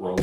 Roll.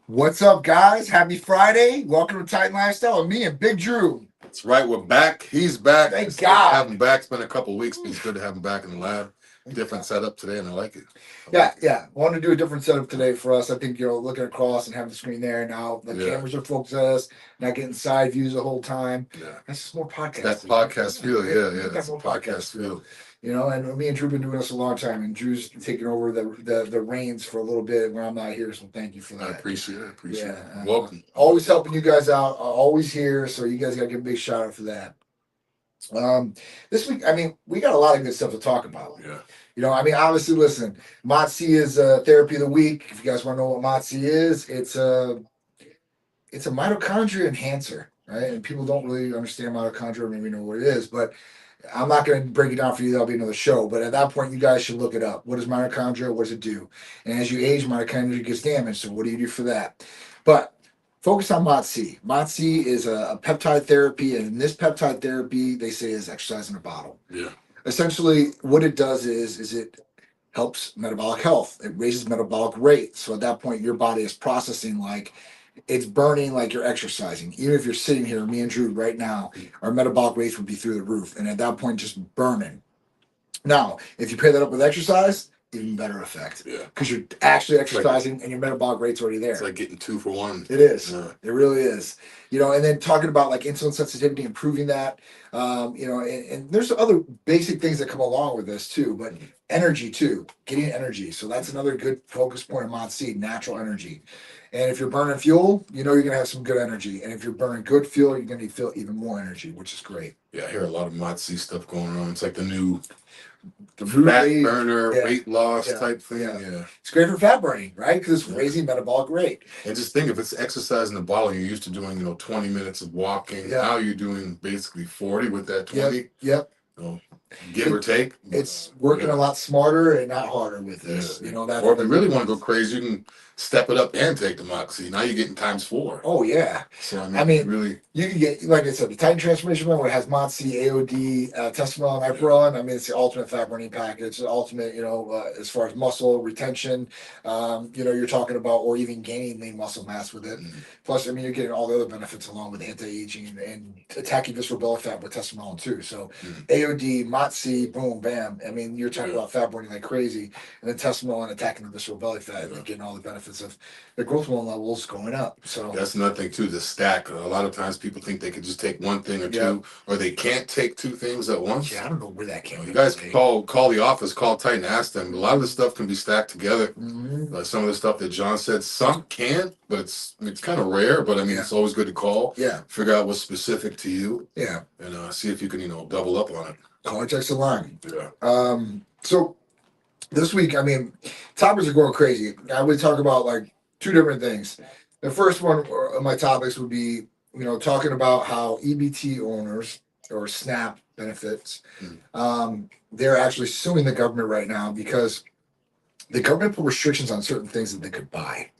What's up, guys? Happy Friday. Welcome to Titan Lifestyle with me and Big Drew. That's right. We're back. He's back. Thank It's God. good to have him back. It's been a couple of weeks, but it's good to have him back in the lab. Different setup today, and I like it. Yeah. Wanted to do a different setup today for us. I think, looking across and having the screen there now, the cameras are focused on us, not getting side views the whole time. Yeah. That's just more podcast. That podcast feel. Yeah. That's more podcast feel. And me and Drew been doing this a long time, and Drew's taking over the reins for a little bit when I'm not here, so thank you for that. I appreciate it. Welcome. Always helping you guys out, always here, so you guys got to give a big shout out for that. This week, we got a lot of good stuff to talk about. Yeah. Obviously, listen, Motsi is therapy of the week. If you guys want to know what Motsi is, it's a mitochondria enhancer, right? And people don't really understand mitochondria or maybe know what it is, but I'm not going to break it down for you. That'll be another show. But at that point, you guys should look it up. What is mitochondria? What does it do? And as you age, mitochondria gets damaged. So what do you do for that? But focus on Motsi. Motsi is a peptide therapy, and in this peptide therapy, they say is exercise in a bottle. Yeah. Essentially, what it does is it helps metabolic health. It raises metabolic rate. So at that point, your body is processing like it's burning like you're exercising. Even if you're sitting here, me and Drew right now, our metabolic rates would be through the roof. And at that point, just burning. Now, if you pair that up with exercise, even better effect. Yeah. Because you're actually exercising and your metabolic rate's already there. It's like getting 2 for 1. It is. Yeah. It really is. And then talking about like insulin sensitivity, improving that, and there's other basic things that come along with this too, but energy too, getting energy. So that's another good focus point of Motsi, natural energy. And if you're burning fuel, you're going to have some good energy. And if you're burning good fuel, you're going to feel even more energy, which is great. Yeah, I hear a lot of Motsi stuff going on. It's like the new fat rate, burner, weight loss type thing. Yeah. It's great for fat burning, right? Because it's raising metabolic rate. And just think, if it's exercise in the bottle, you're used to doing, 20 minutes of walking. Yeah. Now you're doing basically 40 with that 20. Yep. Give or take. It's working a lot smarter and not harder with this. Yeah. That. Or if you really want to go crazy, you can step it up and take the Moxie. Now you're getting ×4. Oh yeah. So really, you can get, like I said, the Titan Transformation Blend, where it has Motsi, AOD, Testimonial, and Iperon. It's the ultimate fat burning package. The ultimate, as far as muscle retention. You're talking about, or even gaining lean muscle mass with it. Mm-hmm. Plus, you're getting all the other benefits along with anti-aging and attacking visceral belly fat with Testimonial too. So AOD, Motsi, boom, bam. You're talking about fat burning like crazy, and then Testimonial and attacking the visceral belly fat and getting all the benefits of the growth hormone levels going up. So that's another thing too, the stack. A lot of times people think they could just take one thing or two, or they can't take 2 things at once. Yeah, I don't know where that came from. You guys call the office, call Titan, ask them. A lot of the stuff can be stacked together. Mm-hmm. Some of the stuff that John said, some can't, but it's kind of rare. But it's always good to call. Yeah. Figure out what's specific to you. Yeah. And see if you can, double up on it. Context align. Yeah. So this week, topics are going crazy. I would talk about like 2 different things. The first one of my topics would be, talking about how EBT owners or SNAP benefits, they're actually suing the government right now because the government put restrictions on certain things that they could buy.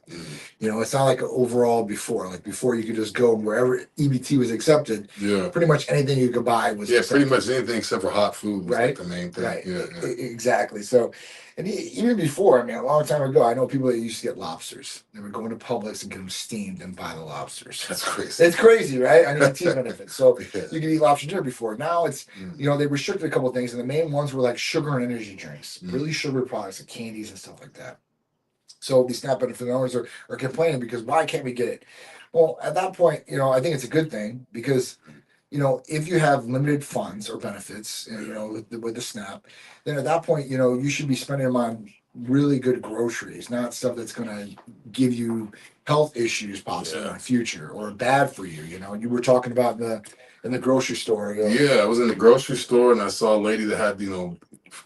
It's not like overall before. Like before, you could just go wherever EBT was accepted. Yeah. Pretty much anything you could buy was accepted. Pretty much anything except for hot food was like the main thing. Right. Yeah. Exactly. So, and even before, a long time ago, I know people that used to get lobsters. They would go into Publix and get them steamed and buy the lobsters. That's crazy. It's crazy, right? It's teeth benefits. So you could eat lobster dinner before. Now it's, they restricted a couple of things, and the main ones were like sugar and energy drinks, really sugar products, like candies and stuff like that. So these SNAP benefit owners are complaining because why can't we get it? Well, at that point, I think it's a good thing because, if you have limited funds or benefits, with the SNAP, then at that point, you should be spending them on really good groceries, not stuff that's going to give you health issues possibly in the future or bad for you. You were talking about in the grocery store. Yeah, I was in the grocery store and I saw a lady that had,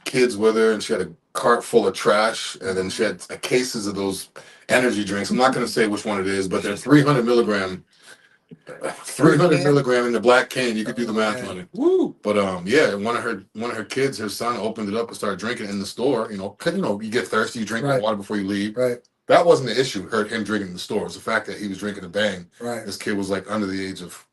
kids with her, and she had a cart full of trash, and then she had cases of those energy drinks. I'm not going to say which one it is, but they're 300 milligram in the black can. You could do the math on it. Woo! But one of her kids, her son, opened it up and started drinking it in the store. Cause you get thirsty, you drink water before you leave. Right. That wasn't the issue. Him drinking in the store. It was the fact that he was drinking a bang. Right. This kid was like under the age of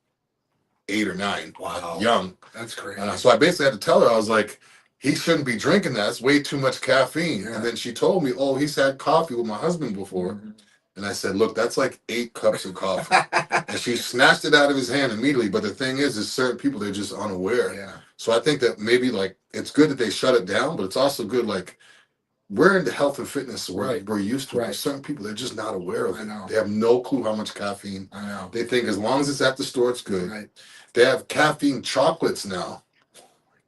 8 or 9, Wow. young. That's crazy. So I basically had to tell her, I was like, he shouldn't be drinking that. It's way too much caffeine. Yeah. And then she told me, oh, he's had coffee with my husband before. Mhm. And I said, look, that's like 8 cups of coffee. And she snatched it out of his hand immediately. But the thing is certain people, they're just unaware. Yeah. So I think that maybe like it's good that they shut it down, but it's also good like we're into health and fitness where Right. we're used to it. Right. But certain people, they're just not aware of I it. know. They have no clue how much caffeine. I know. They think as long as it's at the store, it's good. Right. They have caffeine chocolates now.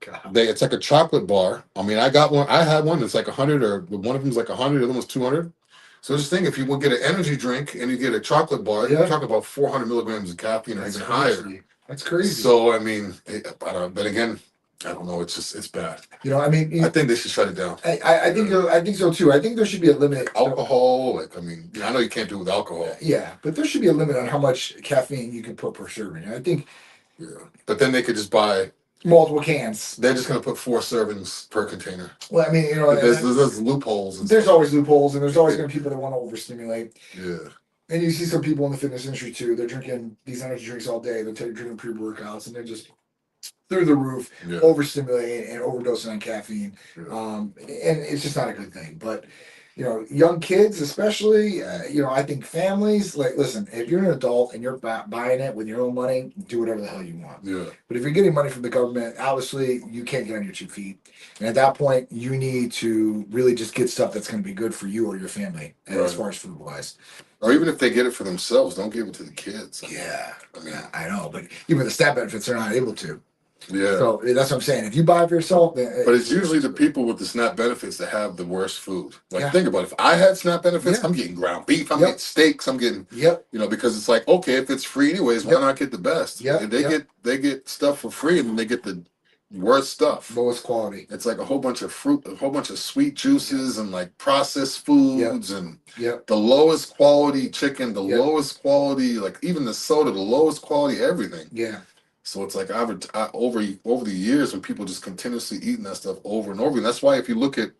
God. It's like a chocolate bar. I mean, I got one. I had one that's like 100, or one of them's like 100, the other one's 200. So just think, if you would get an energy drink and you get a chocolate bar, Yeah. you're talking about 400 milligrams of caffeine or That's even crazy. higher. That's crazy. So I mean, but again, I don't know. It's bad. You know, I mean, I think they should shut it down. I think so too. I think there should be a limit. Alcohol, like I mean, I know you can't do it with alcohol. Yeah, but there should be a limit on how much caffeine you can put per serving. I think. Yeah, but then they could just buy multiple cans. They're just going to put 4 servings per container. Well, I mean, you know, there's loopholes. There's always loopholes, and there's always going to be people that want to overstimulate. Yeah. And you see some people in the fitness industry too. They're drinking these energy drinks all day. They're drinking pre-workouts, and they're just through the roof, overstimulating and overdosing on caffeine. Yeah. And it's just not a good thing. But you know, young kids, especially, you know, I think families, like, listen, if you're an adult and you're buying it with your own money, do whatever the hell you want. Yeah. But if you're getting money from the government, obviously you can't get on your 2 feet. And at that point, you need to really just get stuff that's going to be good for you or your family, as far as food wise. Or even if they get it for themselves, don't give it to the kids. Yeah. I mean, I know, but even the SNAP benefits, they're not able to. Yeah. So that's what I'm saying. If you buy it for yourself, then but it's usually the people with the SNAP benefits that have the worst food. Like, think about it. If I had SNAP benefits, I'm getting ground beef, I'm getting steaks, I'm getting, you know, because it's like, okay, if it's free anyways, why not get the best? Yeah. They get stuff for free, and they get the worst stuff, lowest quality. It's like a whole bunch of fruit, a whole bunch of sweet juices, and like processed foods, and the lowest quality chicken, the lowest quality, like even the soda, the lowest quality everything. Yeah. So it's like over the years, when people just continuously eating that stuff over and over, and that's why if you look at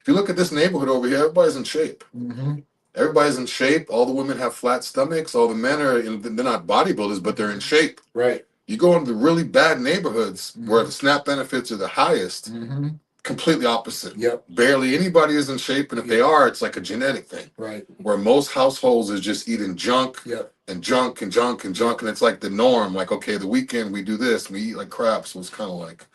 this neighborhood over here, everybody's in shape. Mm-hmm. Everybody's in shape. All the women have flat stomachs. All the men are, they're not bodybuilders, but they're in shape. Right. You go into the really bad neighborhoods where the SNAP benefits are the highest. Mm-hmm. Completely opposite. Yep. Barely anybody is in shape, and if they are, it's like a genetic thing. Right. Where most households is just eating junk. Yep. And junk and junk and junk, and it's like the norm. Like, okay, the weekend we do this, we eat like crap. So it's kind of like,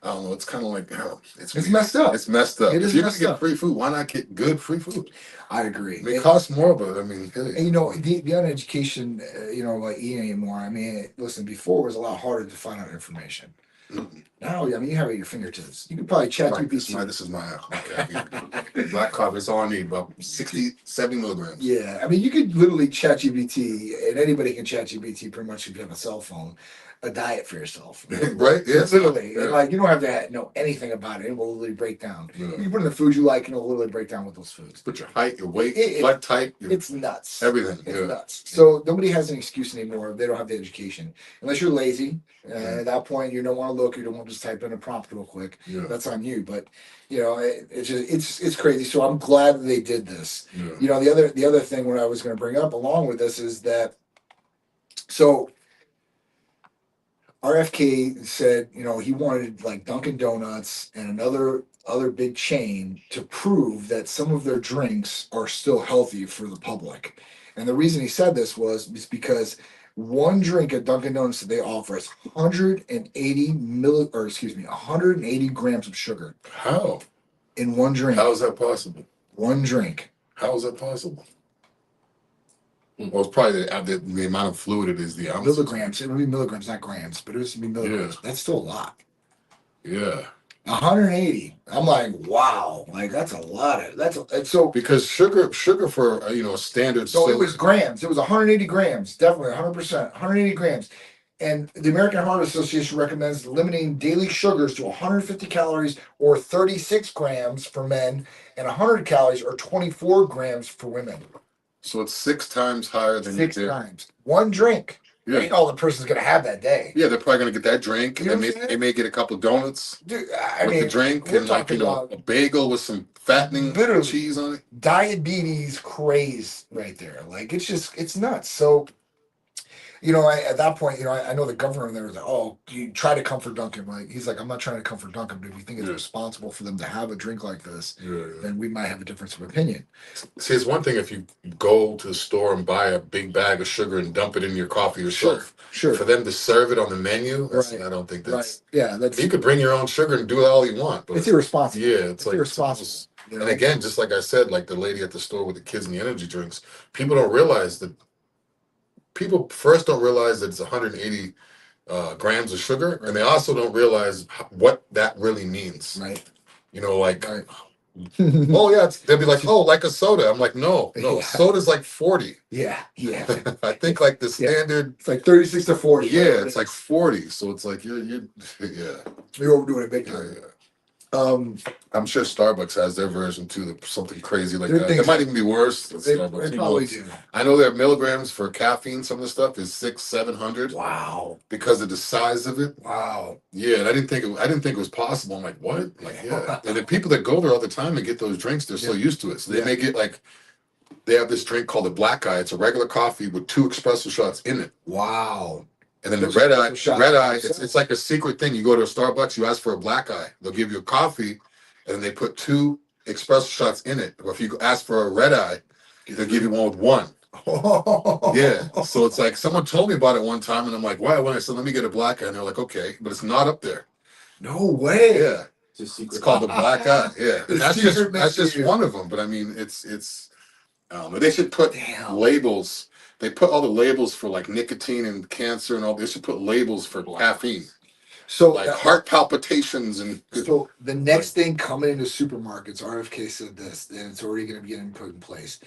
I don't know. It's kind of like, it's messed up. It's messed up. If you're gonna get free food, why not get good free food? I agree. It costs more, but I mean, hey. And you know, the uneducation, you know, like eating anymore. I mean, listen, before it was a lot harder to find out information. Mm-hmm. Now, I mean, you have it at your fingertips. You can probably chat GPT. This is my black coffee. That's all I need, about 60, 70 milligrams. Yeah, I mean, you could literally chat GPT, and anybody can chat GPT pretty much if you have a cell phone, a diet for yourself. Right? Yes. Literally. And like, you don't have to know anything about it. It will literally break down. Yeah. You put in the food you like, and it'll literally break down with those foods. Put your height, your weight, blood type. It's nuts. Everything. It's nuts. So nobody has an excuse anymore. They don't have the education. Unless you're lazy. At that point, you don't want to look. You don't want to just type in a prompt real quick. Yeah. That's on you. But you know, it's crazy. So I'm glad that they did this. Yeah. You know, the other thing what I was going to bring up along with this is that so RFK said, you know, he wanted like Dunkin' Donuts and another big chain to prove that some of their drinks are still healthy for the public. And the reason he said this is because one drink at Dunkin' Donuts that they offer is 180 grams of sugar. How? In one drink. How is that possible? One drink. How is that possible? Well, it's probably the amount of fluid it is, the ounces. Milligrams. It would be milligrams, not grams, but it would be milligrams. Yeah. That's still a lot. Yeah. 180. I'm like, wow, like that's a lot of so because sugar for a standard. So it was grams. It was 180 grams, definitely 100%, 180 grams. And the American Heart Association recommends limiting daily sugars to 150 calories or 36 grams for men, and 100 calories or 24 grams for women. So it's 6 times higher than 6 times. One drink. Yeah. Ain't all the person's gonna have that day. Yeah, they're probably gonna get that drink, and they may get a couple of donuts with the drink, and like a bagel with some fattening cheese on it. Diabetes craze right there. Like it's nuts. So At that point, I know the governor there was like, oh, you try to comfort Duncan. Like, he's like, I'm not trying to comfort Duncan, but if you think it's responsible for them to have a drink like this, then we might have a difference of opinion. See, it's one thing if you go to the store and buy a big bag of sugar and dump it in your coffee yourself. Sure. For them to serve it on the menu, Right. I don't think that's. Right. Yeah, that's. You could bring your own sugar and do it all you want, but It's irresponsible. Yeah, it's like irresponsible. And again, just like I said, like the lady at the store with the kids and the energy drinks, people don't realize that. People first don't realize that it's 180 grams of sugar, and they also don't realize what that really means. Right. Like, oh yeah, they'll be like, oh, like a soda. I'm like, no, soda's like 40. Yeah. I think like the standard. It's like 36 to 40. Yeah, it's like 40. So it's like you're overdoing it big time. Yeah. I'm sure Starbucks has their version too, something crazy like that. It might even be worse than They Starbucks. probably do. I know their milligrams for caffeine, some of the stuff is 600-700. Wow. Because of the size of it. Wow. Yeah, and I didn't think it was possible. I'm like, what? Like, yeah. And the people that go there all the time and get those drinks, they're so used to it. So they make it like they have this drink called the black eye. It's a regular coffee with 2 espresso shots in it. Wow. And then the red eye, it's like a secret thing. You go to a Starbucks, you ask for a black eye. They'll give you a coffee, and then they put 2 espresso shots in it. Or if you ask for a red eye, they'll give you one with 1. Yeah. So it's like someone told me about it one time, and I'm like, why? When I said, let me get a black eye, and they're like, okay, but it's not up there. No way. Yeah. It's called the black eye. Yeah. That's just one of them. But I mean, it's they should put labels. They put all the labels for like nicotine and cancer and all. They should put labels for caffeine. So like heart palpitations and. So the next thing coming into supermarkets, RFK said this, and it's already going to be getting put in place.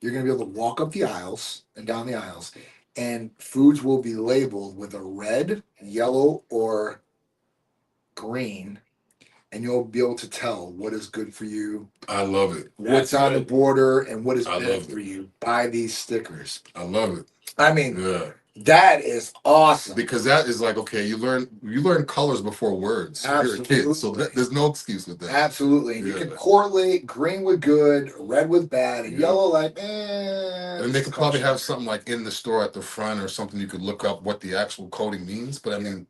You're going to be able to walk up the aisles and down the aisles, and foods will be labeled with a red, yellow, or green, and you'll be able to tell what is good for you. I love it. What's on the border and what is bad for you by these stickers. I love it. I mean, that is awesome. Because that is like, okay, you learn colors before words. Absolutely. You're a kid, so there's no excuse with that. Absolutely. You can correlate green with good, red with bad, and yellow like, And they could probably have something like in the store at the front or something you could look up what the actual coding means. But I mean,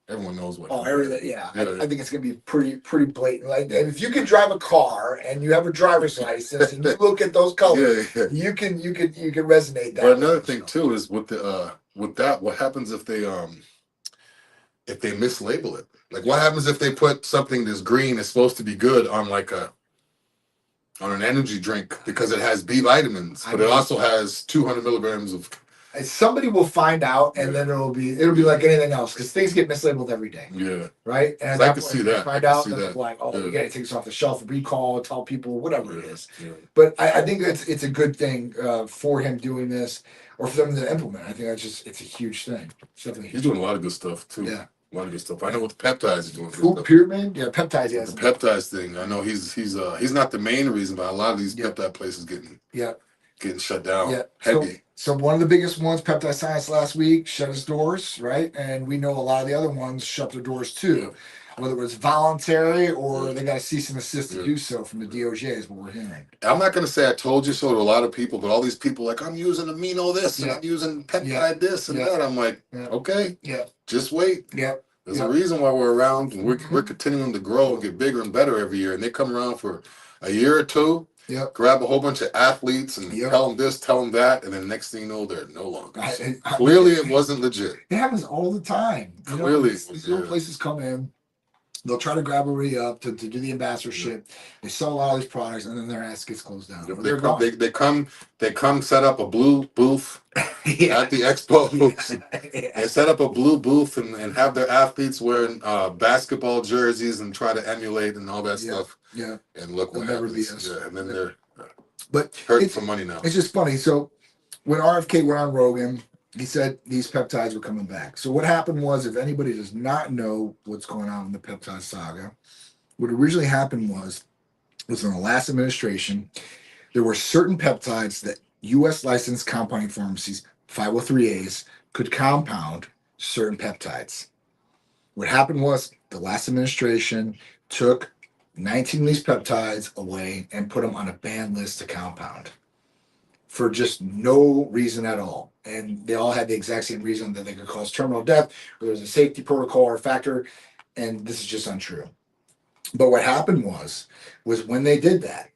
everyone knows what. Oh, everything. Yeah. I think it's gonna be pretty blatant. Like, and if you can drive a car and you have a driver's license and you look at those colors, you can resonate that. But another thing too is with that, what happens if they mislabel it? Like, what happens if they put something that's green is supposed to be good on on an energy drink because it has B vitamins, but it also has 200 milligrams of. Somebody will find out, and then it'll be like anything else because things get mislabeled every day. Yeah. Right. And I can see that. Find out that like, we got to take this off the shelf, recall, tell people whatever it is. Yeah. But I think it's a good thing for him doing this, or for them to implement. I think it's a huge thing. He's doing a lot of good stuff too. Yeah. A lot of good stuff. I know what the peptides is doing. Pyramid? Yeah, peptides. Yes. The peptides thing. I know he's not the main reason, but a lot of these peptide places getting shut down. Yeah. Heavy. So one of the biggest ones, Peptide Science, last week shut its doors, right? And we know a lot of the other ones shut their doors too, whether it was voluntary or they got a cease and desist to do so from the DOJ is what we're hearing. I'm not going to say I told you so to a lot of people, but all these people like, I'm using amino this and I'm using peptide this and that. I'm like, okay, just wait. There's a reason why we're around, and we're continuing to grow and get bigger and better every year. And they come around for a year or two. Grab a whole bunch of athletes and tell them this, tell them that, and then next thing you know, they're no longer. Clearly, it wasn't legit. It happens all the time. Clearly, these little places come in, they'll try to grab everybody up to do the ambassadorship. They sell a lot of these products, and then their ass gets closed down. They come set up a blue booth at the expo. They set up a blue booth and have their athletes wearing basketball jerseys and try to emulate and all that stuff. Yeah. And look what happens. And then they're hurting for money now. It's just funny. So when RFK went on Rogan, he said these peptides were coming back. So what happened was, if anybody does not know what's going on in the peptide saga, what originally happened was in the last administration, there were certain peptides that U.S. licensed compounding pharmacies, 503As, could compound certain peptides. What happened was the last administration took 19 of these peptides away and put them on a banned list to compound for just no reason at all. and they all had the exact same reason that they could cause terminal death, or there's a safety protocol or factor, and this is just untrue. But what happened was when they did that,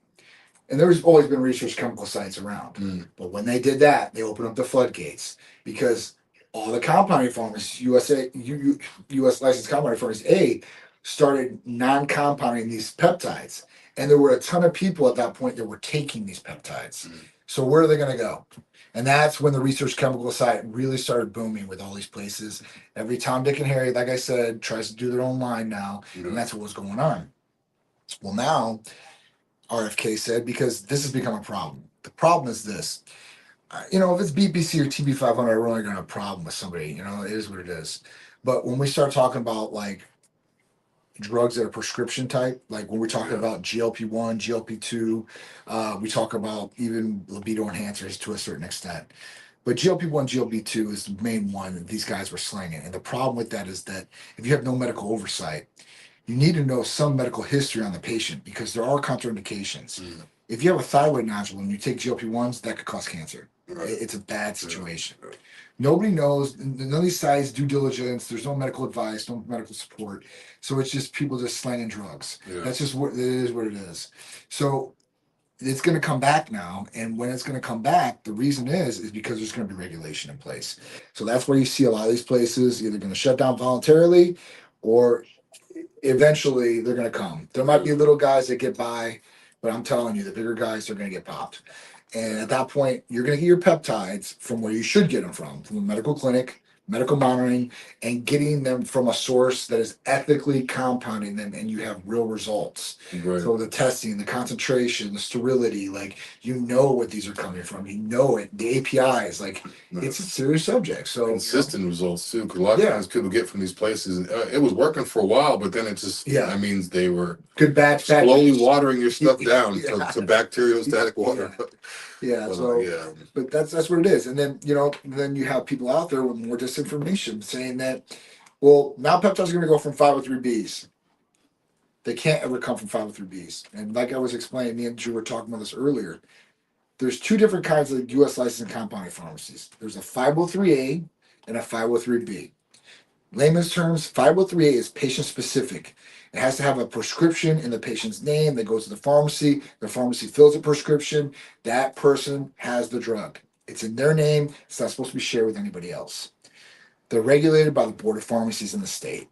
and there's always been research chemical sites around, but when they did that, they opened up the floodgates because all the compounding pharmacies, U.S. licensed compounding pharmacies, started non-compounding these peptides, and there were a ton of people at that point that were taking these peptides. So where are they going to go? And that's when the research chemical site really started booming with all these places. Every Tom, Dick, and Harry, like I said, tries to do their own line now, and that's what was going on. Well, now RFK said, because this has become a problem. The problem is this. If it's BPC or TB500, we're only going to have a problem with somebody. It is what it is. But when we start talking about like drugs that are prescription type, like when we're talking about GLP-1, GLP-2, we talk about even libido enhancers to a certain extent. But GLP-1, GLP-2 is the main one that these guys were slinging. And the problem with that is that if you have no medical oversight, you need to know some medical history on the patient because there are contraindications. If you have a thyroid nodule and you take GLP-1s, that could cause cancer. Right. It's a bad situation. Right. Nobody knows. None of these sites due diligence. There's no medical advice, no medical support. So it's just people just slanging drugs. Yeah. That's just what it is. What it is. So it's going to come back now, and when it's going to come back, the reason is because there's going to be regulation in place. So that's where you see a lot of these places either going to shut down voluntarily, or eventually they're going to come. There might be little guys that get by, but I'm telling you, the bigger guys are going to get popped. And at that point, you're going to get your peptides from where you should get them from a medical clinic, medical monitoring, and getting them from a source that is ethically compounding them, and you have real results. Right. So the testing, the concentration, the sterility, like what these are coming from. It. The APIs, it's a serious subject. So consistent results too, because a lot of times people get from these places. It was working for a while, but then it just that means they were good batch slowly watering your stuff down to bacteriostatic water. But that's what it is. And then then you have people out there with more disinformation saying that, well, now peptides are going to go from 503Bs. They can't ever come from 503Bs. And like I was explaining, me and Drew were talking about this earlier. There's two different kinds of U.S. licensed compounding pharmacies. There's a 503A and a 503B. Layman's terms, 503A is patient specific. It has to have a prescription in the patient's name that goes to the pharmacy fills a prescription. That person has the drug. It's in their name. It's not supposed to be shared with anybody else. They're regulated by the Board of Pharmacies in the state.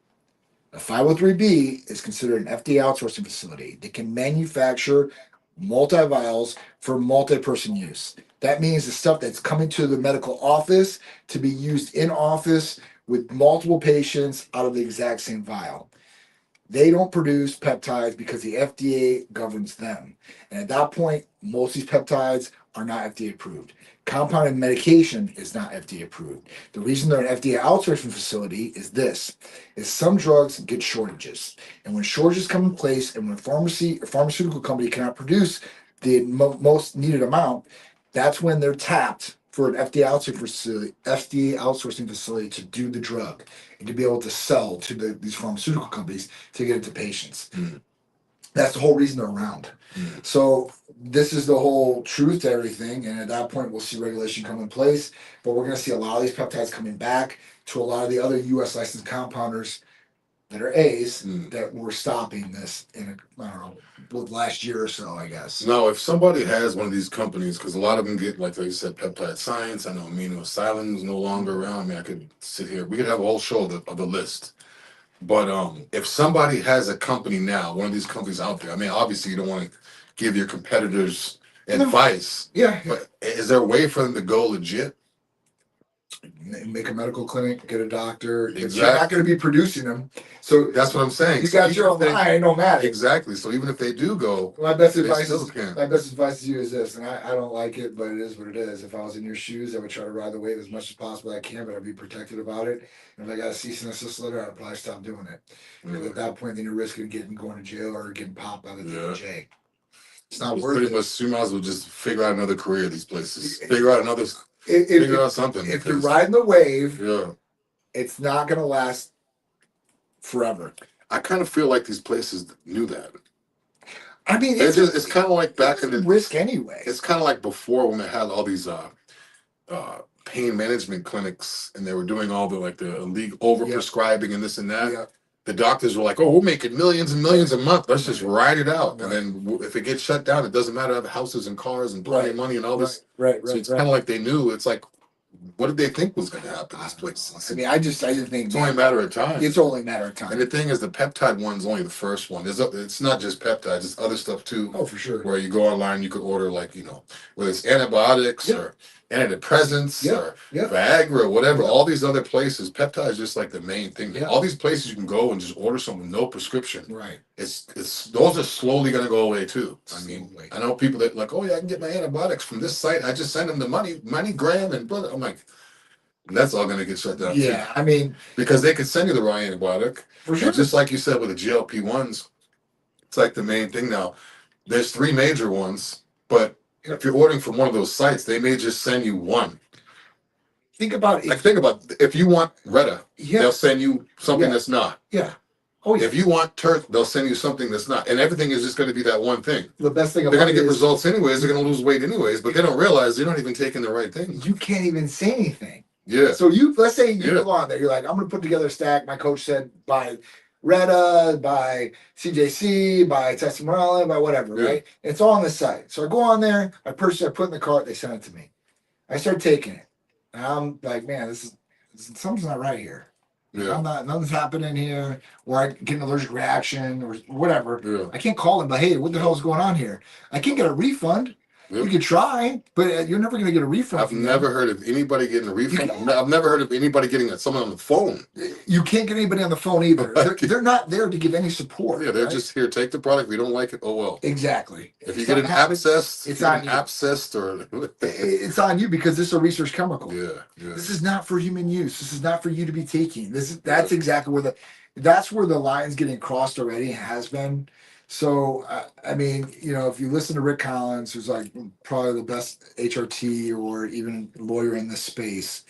A 503B is considered an FDA outsourcing facility. They can manufacture multi-vials for multi-person use. That means the stuff that's coming to the medical office to be used in office with multiple patients out of the exact same vial. They don't produce peptides because the FDA governs them. And at that point, most of these peptides are not FDA approved. Compounded medication is not FDA approved. The reason they're an FDA outsourcing facility is some drugs get shortages. And when shortages come in place and when a pharmaceutical company cannot produce the most needed amount, that's when they're tapped for an FDA outsourcing facility to do the drug and to be able to sell to these pharmaceutical companies to get it to patients. That's the whole reason they're around. So this is the whole truth to everything, and at that point we'll see regulation come in place, but we're going to see a lot of these peptides coming back to a lot of the other U.S. licensed compounders that are A's that were stopping this in last year or so, I guess. Now, if somebody has one of these companies, because a lot of them get, like you said, Peptide Science. I know Amino Asylum is no longer around. I mean, I could sit here. We could have a whole show of the list. But if somebody has a company now, one of these companies out there, I mean, obviously you don't want to give your competitors advice. Yeah. But is there a way for them to go legit? Make a medical clinic, get a doctor. Exactly. You're not going to be producing them. So that's what I'm saying. You got your own line, no matter. Exactly. So even if they do go, my best advice to you is this, and I don't like it, but it is what it is. If I was in your shoes, I would try to ride the wave as much as possible I can, but I'd be protected about it. And if I got a cease and desist letter, I'd probably stop doing it. Because at that point, then you're risking going to jail or getting popped by the DOJ. It's not worth it. You might as well just figure out another career. These places, figure out something. If you're riding the wave, it's not going to last forever. I kind of feel like these places knew that. I mean, it's kind of like back in the risk anyway. It's kind of like before when they had all these pain management clinics, and they were doing all the like the illegal overprescribing and this and that. Yeah. The doctors were like, "Oh, we're making millions and millions a month. Let's just ride it out." Right. And then if it gets shut down, it doesn't matter. I have houses and cars and plenty of money and all this. Right. So it's kind of like they knew. It's like, what did they think was going to happen? This place. I mean, I just think It's only a matter of time. It's only a matter of time. And the thing is, the peptide one's only the first one. It's not just peptides; it's other stuff too. Oh, for sure. Where you go online, you could order like whether it's antibiotics or antidepressants or Viagra or whatever. All these other places, peptide is just like the main thing. All these places you can go and just order something with no prescription. Right. It's those are slowly going to go away too. I mean, I know people that like, oh yeah, I can get my antibiotics from this site. I just send them the money gram and blah. I'm like. That's all going to get shut down. Yeah, too. I mean, because they could send you the wrong antibiotic. For sure. And just like you said with the GLP-1s, it's like the main thing now. There's 3 major ones, but if you're ordering from one of those sites, they may just send you one. Think about if you want Retta, they'll send you something that's not. Yeah. Oh yeah. If you want Turk, they'll send you something that's not. And everything is just going to be that one thing. The best thing they're going to get results anyways. They're going to lose weight anyways, but they don't realize they're not even taking the right thing. You can't even say anything. Yeah. So let's say you go on there. You're like, I'm going to put together a stack. My coach said by Retta, by CJC, by Testimonial, by whatever, right? And it's all on the site. So I go on there. I put it in the cart. They send it to me. I start taking it. And I'm like, man, something's not right here. Yeah. Nothing's happening here, or I get an allergic reaction, or whatever. Yeah. I can't call them, but hey, what the hell is going on here? I can't get a refund. You could try, but you're never going to get a refund. I've never heard of anybody getting a refund. I've never heard of anybody getting someone on the phone. You can't get anybody on the phone either. They're not there to give any support. Yeah, they're just here. Take the product. We don't like it. Oh well. Exactly. If you get an abscess, it's on you. It's on you because this is a research chemical. Yeah. This is not for human use. This is not for you to be taking. That's exactly where the line's getting crossed already. Has been. So, I mean, if you listen to Rick Collins, who's like probably the best HRT or even lawyer in this space,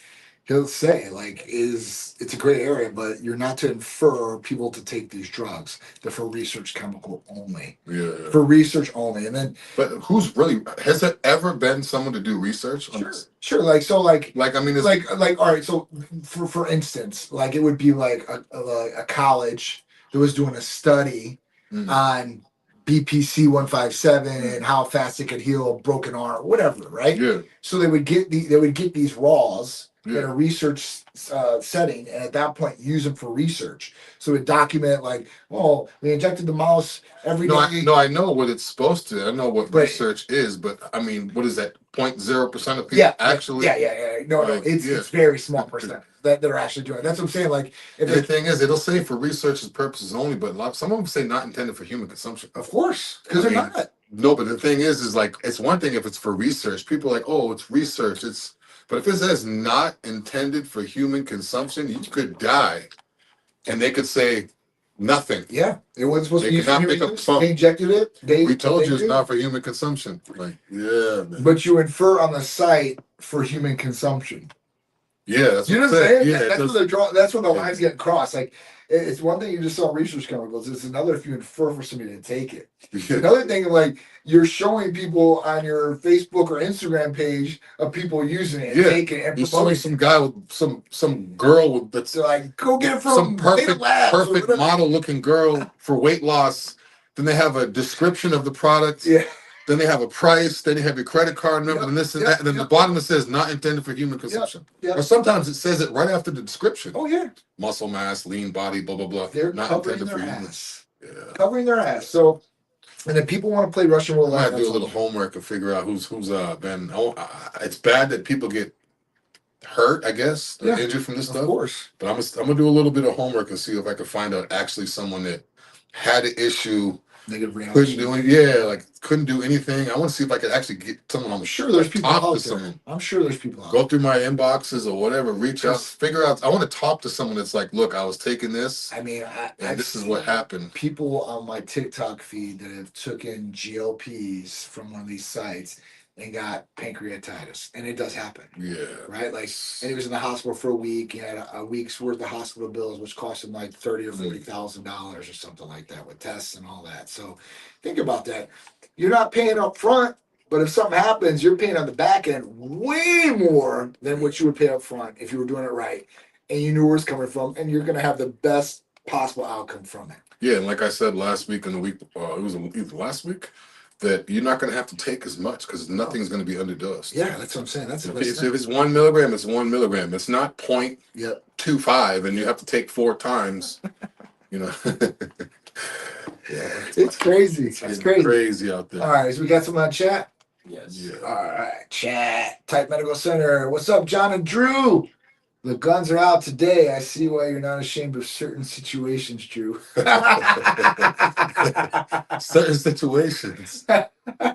he'll say it's a great area, but you're not to infer people to take these drugs. They're for research chemical only. Yeah. For research only. And then, but has there ever been someone to do research on this? Sure. All right. So for instance, it would be like a college that was doing a study on BPC 157 and how fast it could heal a broken arm, whatever, right? Yeah. So they would get these raws in a research setting, and at that point use them for research. So it document we injected the mouse every day. I know what it's supposed to. I know what research is, but I mean, what is that? 0.0% of people actually? Yeah. No, it's very small percent that are actually doing it. That's what I'm saying. The thing is, it'll say for research purposes only, but some of them say not intended for human consumption. Of course, because they're not. No, but the thing is it's one thing if it's for research. People are like, oh, it's research. But if it says not intended for human consumption, you could die, and they could say nothing. Yeah, it wasn't supposed to be for human use. They injected it. We told you it's not for human consumption. Man. But you infer on the site for human consumption. Yeah, that's what I'm saying. Yeah, that's where the lines get crossed. It's one thing you just sell research chemicals. It's another if you infer for somebody to take it. Another thing, you're showing people on your Facebook or Instagram page of people using it and taking it. And you're showing some guy with some girl that's go get it from some perfect model looking girl for weight loss. Then they have a description of the product. Yeah. Then they have a price. Then you have your credit card number, and this and that. And then the bottom it says not intended for human consumption. Or sometimes it says it right after the description. Oh yeah. Muscle mass, lean body, blah blah blah. They're not covering intended their for human. ass. Yeah. Covering their ass. So, and if people want to play Russian roulette, I might do a little homework and figure out who's been. It's bad that people get hurt, I guess, or injured from this stuff. Of course. But I'm gonna do a little bit of homework and see if I can find out actually someone that had an issue. Couldn't do couldn't do anything. I want to see if I could actually get someone. I'm sure there's people out there. I'm sure there's people out there. Go through my inboxes or whatever, reach out, figure out. I want to talk to someone that's like, look, I was taking this. I mean, this is what happened. People on my TikTok feed that have taken GLPs from one of these sites and got pancreatitis, and it does happen. Yeah. Right. And he was in the hospital for a week. He had a week's worth of hospital bills, which cost him $30,000 or $40,000 or something like that with tests and all that. So think about that. You're not paying up front. But if something happens, you're paying on the back end way more than what you would pay up front if you were doing it right, and you knew where it's coming from, and you're going to have the best possible outcome from it. Yeah, and like I said last week and the week, it was either last week, that you're not going to have to take as much because nothing's going to be underdosed. Yeah, that's what I'm saying. That's the best If thing. it's 1 milligram, it's 1 milligram. It's not point Yep. 0.25, and you have to take 4 times. You know, It's crazy. It's crazy. Crazy out there. All right, so we got some on chat. Yes. Yeah. All right, chat. Type Medical Center. What's up, John and Drew? The guns are out today. I see why you're not ashamed of certain situations, Drew. Certain situations.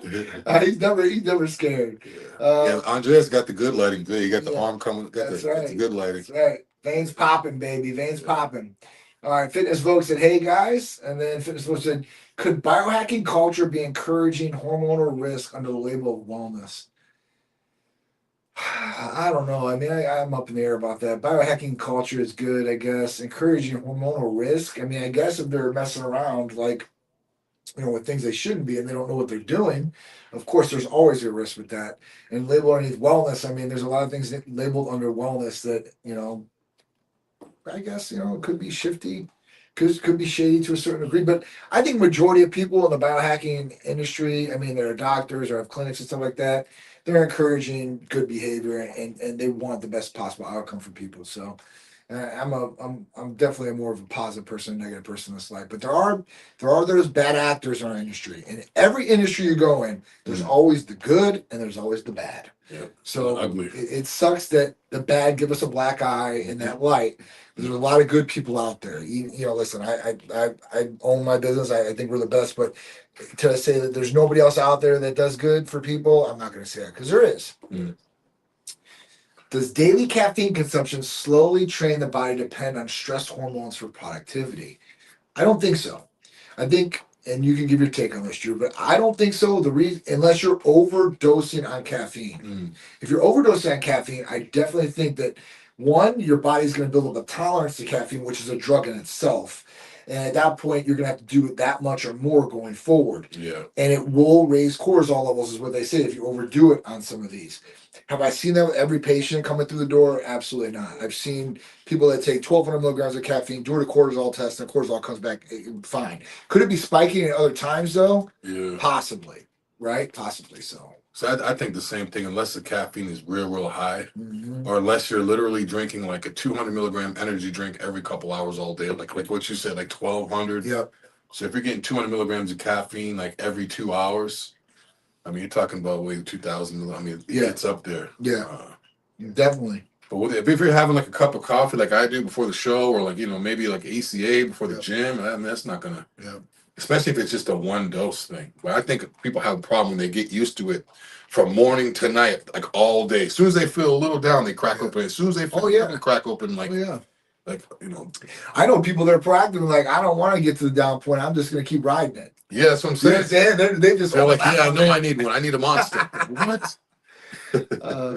He's never scared. Yeah, Andreas got the good lighting. Good, he got the yeah, arm coming. Got that's the, right. got the good lighting. That's right. Veins popping, baby. Veins popping. All right. Fitness Vogue said, "Hey guys," and then Fitness Vogue said, "Could biohacking culture be encouraging hormonal risk under the label of wellness?" I don't know. I mean, I'm up in the air about that. Biohacking culture is good, I guess. Encouraging hormonal risk. I mean, I guess if they're messing around, like, with things they shouldn't be and they don't know what they're doing, of course, there's always a risk with that. And labeled underneath wellness, I mean, there's a lot of things that labeled under wellness that, I guess, it could be shifty, could be shady to a certain degree. But I think majority of people in the biohacking industry, I mean, they're doctors or have clinics and stuff like that, they're encouraging good behavior and they want the best possible outcome for people. So I'm definitely more of a positive person, negative person in this life. But there are those bad actors in our industry. In every industry you go in, there's always the good and there's always the bad. Yeah. So Ugly. it sucks that the bad give us a black eye in that light. But there's a lot of good people out there. Listen, I own my business. I think we're the best. But to say that there's nobody else out there that does good for people, I'm not going to say that because there is. Mm. Does daily caffeine consumption slowly train the body to depend on stress hormones for productivity? I don't think so. I think, and you can give your take on this, Drew, but I don't think so. The reason, unless you're overdosing on caffeine. Mm. If you're overdosing on caffeine, I definitely think that one, your body's going to build up a tolerance to caffeine, which is a drug in itself. And at that point, you're going to have to do it that much or more going forward. Yeah. And it will raise cortisol levels, is what they say, if you overdo it on some of these. Have I seen that with every patient coming through the door? Absolutely not. I've seen people that take 1,200 milligrams of caffeine, do a cortisol test, and cortisol comes back fine. Could it be spiking at other times, though? Yeah. Possibly, right? Possibly so. So I think the same thing, unless the caffeine is real high, Mm-hmm. or unless you're literally drinking like a 200 milligram energy drink every couple hours all day, like what you said, like 1,200. Yep. So if you're getting 200 milligrams of caffeine like every 2 hours, I mean, you're talking about way 2,000. I mean, Yeah. it's up there. Yeah. Definitely. But if you're having like a cup of coffee, like I do before the show, or like maybe like ACA before the Yep. gym, I mean, that's not gonna. Yeah. Especially if it's just a one dose thing. But I think people have a problem when they get used to it from morning to night, like all day. As soon as they feel a little down, they crack open. As soon as they feel they crack open, like I know people that are proactive, like, I don't want to get to the down point. I'm just going to keep riding it. Yeah, that's what I'm saying. They just They're like, yeah, I know I need one. I need a monster. What?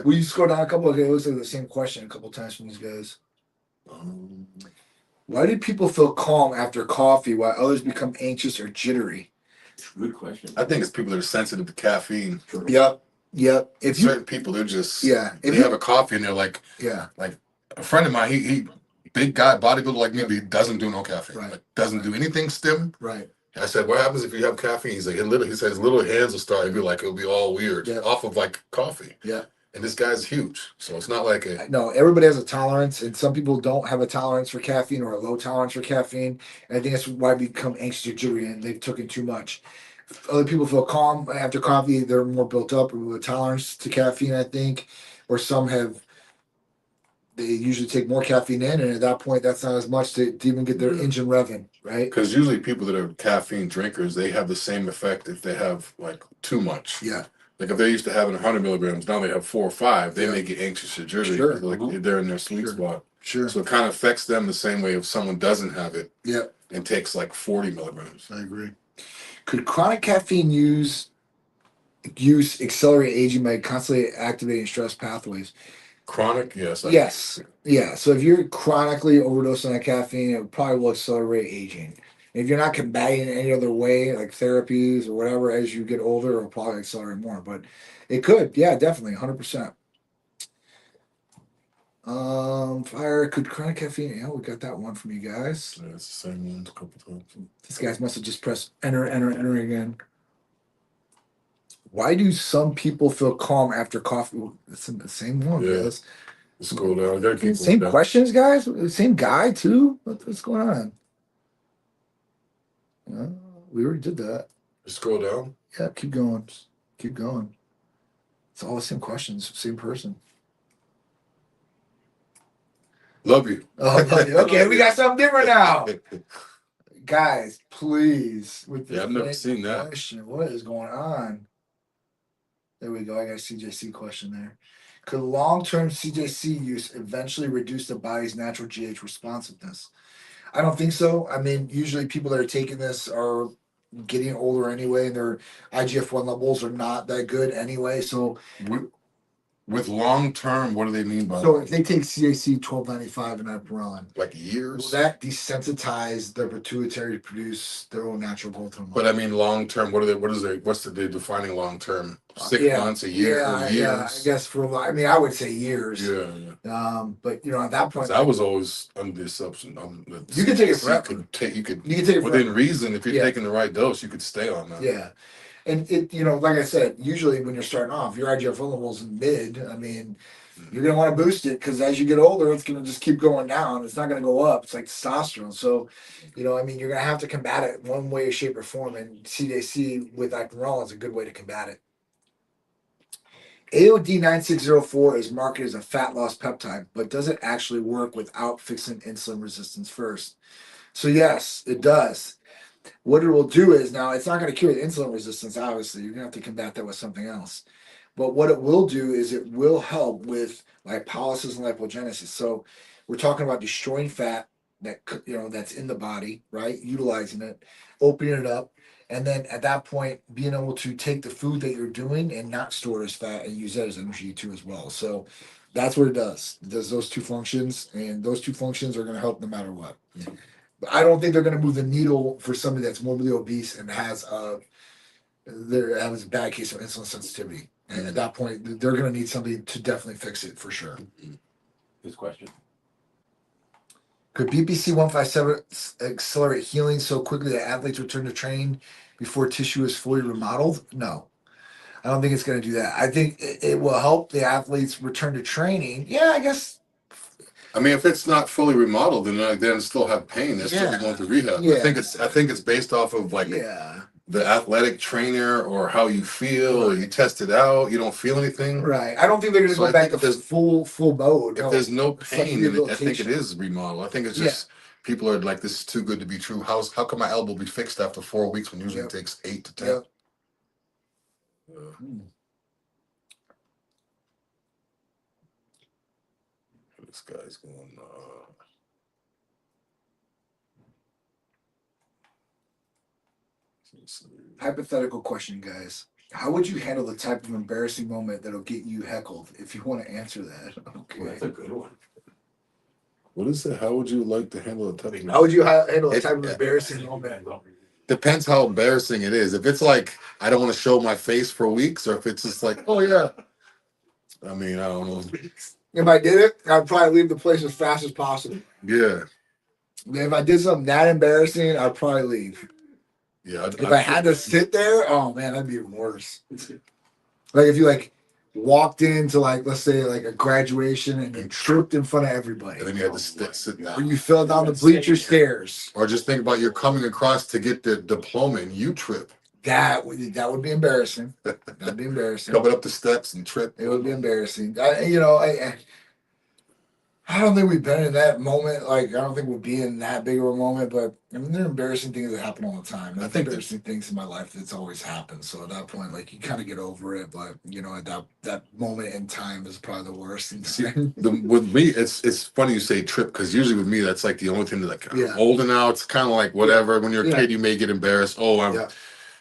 We just go down a couple of it looks like the same question a couple of times from these guys. Why do people feel calm after coffee while others become anxious or jittery? Good question. I think it's people that are sensitive to caffeine. Yep. If certain people, they're just if they have a coffee and they're like like a friend of mine, he big guy, bodybuilder like me, but he doesn't do no caffeine. Right. Like, doesn't do anything stim. Right. I said, what happens if you have caffeine? He's like, he says little hands will start. It'll be like, it'll be all weird off of like coffee. Yeah. And this guy's huge. So it's not like a. No, everybody has a tolerance, and some people don't have a tolerance for caffeine or a low tolerance for caffeine. And I think that's why we become anxious or jittery and they've taken too much. Other people feel calm after coffee. They're more built up with a tolerance to caffeine, I think. Or some they usually take more caffeine in, and at that point, that's not as much to even get their engine revving, right? Because usually people that are caffeine drinkers, they have the same effect if they have like too much. Yeah. Like if they're used to having 100 milligrams, now they have 4 or 5, they may get anxious or jittery. Sure. Like they're in their sweet spot. Sure. So it kind of affects them the same way if someone doesn't have it. Yeah. And takes like 40 milligrams. I agree. Could chronic caffeine use accelerate aging by constantly activating stress pathways? Chronic, yes. Yes. Yeah. So if you're chronically overdosing on caffeine, it probably will accelerate aging. If you're not combating in any other way, like therapies or whatever, as you get older, it'll probably accelerate more. But it could, yeah, definitely, 100%. Fire could chronic caffeine. Yeah, we got that one from you guys. Yeah, it's the same one a couple times. These guys must have just pressed enter again. Why do some people feel calm after coffee? Well, it's the same one, Yeah. guys. Scroll down. I gotta keep Same going down. questions, guys. Same guy too. What's going on? We already did that. Scroll down. Yeah, keep going. Keep going. It's all the same questions, same person. Love you. Oh, okay, we got something different now. Guys, please. With Yeah, I've never seen that. Question. What is going on? There we go. I got a CJC question there. Could long-term CJC use eventually reduce the body's natural GH responsiveness? I don't think so. I mean, usually people that are taking this are getting older anyway, and their IGF-1 levels are not that good anyway. So with long term, what do they mean by so that? if they take CAC 1295 and ipamorelin, Like years? will that desensitize their pituitary to produce their own natural growth hormone? But I mean, long term. What's the defining long term? 6 months, a year, years? Yeah, I guess I mean, I would say years. Yeah. But at that point, I was always under the assumption. You can take it forever. You could take it within forever. reason. If you're taking the right dose, you could stay on that. Yeah. And like I said, usually when you're starting off, your IGF-1 levels in mid. I mean, you're gonna want to boost it because as you get older, it's gonna just keep going down. It's not gonna go up. It's like testosterone. So, I mean, you're gonna have to combat it one way, shape, or form. And CDC with ipamorelin is a good way to combat it. AOD 9604 is marketed as a fat loss peptide, but does it actually work without fixing insulin resistance first? So yes, it does. What it will do is, now it's not going to cure the insulin resistance, obviously. You're going to have to combat that with something else. But what it will do is it will help with lipolysis and lipogenesis. So we're talking about destroying fat that's in the body, right? Utilizing it, opening it up, and then at that point being able to take the food that you're doing and not store it as fat and use that as energy too as well. So that's what it does. It does those two functions, and those two functions are going to help no matter what. But I don't think they're going to move the needle for somebody that's morbidly obese and has a bad case of insulin sensitivity. And at that point, they're going to need somebody to definitely fix it for sure. Good question. Could BPC 157 accelerate healing so quickly that athletes return to training before tissue is fully remodeled? No. I don't think it's going to do that. I think it will help the athletes return to training. Yeah, I guess. I mean, if it's not fully remodeled, then they still have pain. They're still going through rehab. Yeah. I think it's based off of the athletic trainer or how you feel. Or you test it out. You don't feel anything. Right. I don't think they're going to go back to full mode. If there's no pain, then I think it is remodel. I think it's just people are like, this is too good to be true. How can my elbow be fixed after 4 weeks when usually it takes 8 to 10? Yep. This guy's going. Hypothetical question, guys. How would you handle the type of embarrassing moment that'll get you heckled? If you want to answer that, okay. Well, that's a good one. What is it? How would you like to handle a type of? How would you handle a type of embarrassing moment? Depends how embarrassing it is. If it's like I don't want to show my face for weeks, or if it's just like, oh yeah. I mean, I don't know. If I did it, I'd probably leave the place as fast as possible. Yeah. If I did something that embarrassing, I'd probably leave. Yeah. If I had to sit there, oh man, that'd be even worse. Like if you walked into let's say a graduation and you tripped in front of everybody. And then you had to sit down. Or you fell down the bleacher stairs. Or just think about you're coming across to get the diploma and you trip. That would be embarrassing. That'd be embarrassing. Coming up the steps and trip. It would be embarrassing. I don't think we've been in that moment. I don't think we'll be in that big of a moment. But I mean, there are embarrassing things that happen all the time. I think embarrassing things in my life that's always happened. So at that point, you kind of get over it. But at that moment in time is probably the worst. See, with me, it's funny you say trip because usually with me that's the only thing that I'm older now. It's kind of like whatever. When you're a kid, you may get embarrassed.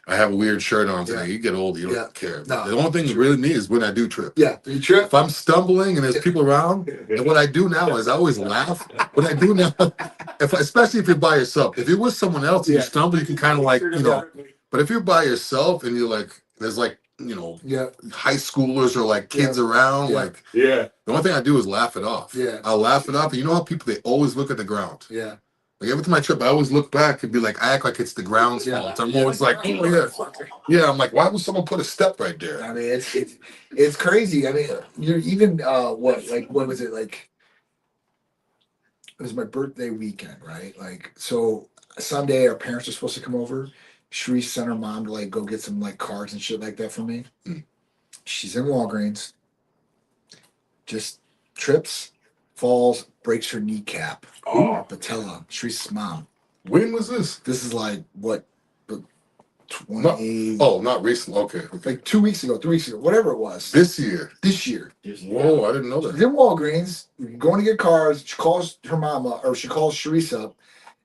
I have a weird shirt on today. Yeah. You get old, you don't Yeah. care. No, The only thing you really need is when I do trip. Yeah, you trip. If I'm stumbling and there's people around, and what I do now is I always laugh. What I do now, especially if you're by yourself, if you're with someone else and you Yeah. stumble, you can kind of like, but if you're by yourself and you're like, there's like, Yeah. high schoolers or like kids around, Yeah. like, Yeah. the only thing I do is laugh it off. Yeah. I'll laugh it off. And you know how people, they always look at the ground. Yeah. Like every time I trip, I always look back and be like, I act like it's the ground's fault. I'm always like, oh yeah. Yeah, I'm like, why would someone put a step right there? I mean, it's crazy. I mean, you're even what was it like? It was my birthday weekend, right? Like, so Sunday, our parents are supposed to come over. Sharice sent her mom to like go get some like cards and shit like that for me. She's in Walgreens, just trips, falls, breaks her kneecap. Oh. Patella. Sharice's mom. When was this? This is like what, 20? Not recent. Okay. Like 2 weeks ago, 3 weeks ago, whatever it was. This year. This year. Whoa, I didn't know She's that. in Walgreens, going to get cars. She calls her mama, or she calls Sharice up,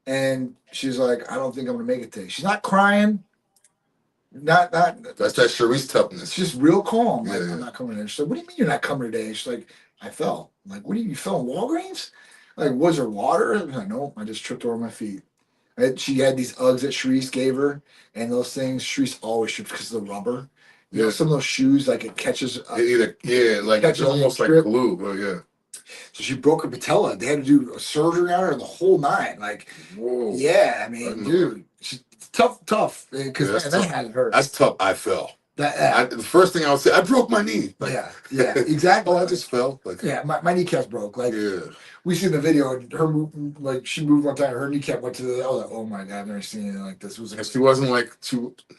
and she's like, "I don't think I'm gonna make it today." She's not crying, not. That's that Sharice toughness. It's just real calm. Like, Yeah. I'm not coming in. She's like, "What do you mean you're not coming today?" She's like, "I fell." I'm like, "What do you fell in Walgreens? Like, was there water?" I'm like, "No, I just tripped over my feet." And she had these Uggs that Sharice gave her, and those things Sharice always trips because of the rubber. You know, some of those shoes, like it catches. Like it's almost like glue. Oh yeah. So she broke her patella. They had to do a surgery on her, the whole nine. Like, whoa. yeah, I mean, dude, she's tough. Because that had it hurt. That's tough. I fell. That, the first thing I would say, I broke my knee. Like, yeah, exactly. I just fell. Like, yeah, my kneecaps broke. Like, yeah. We seen the video, and her like she moved one time, her kneecap went to the. I was like, oh my god, I've never seen anything like this. It was like, she wasn't like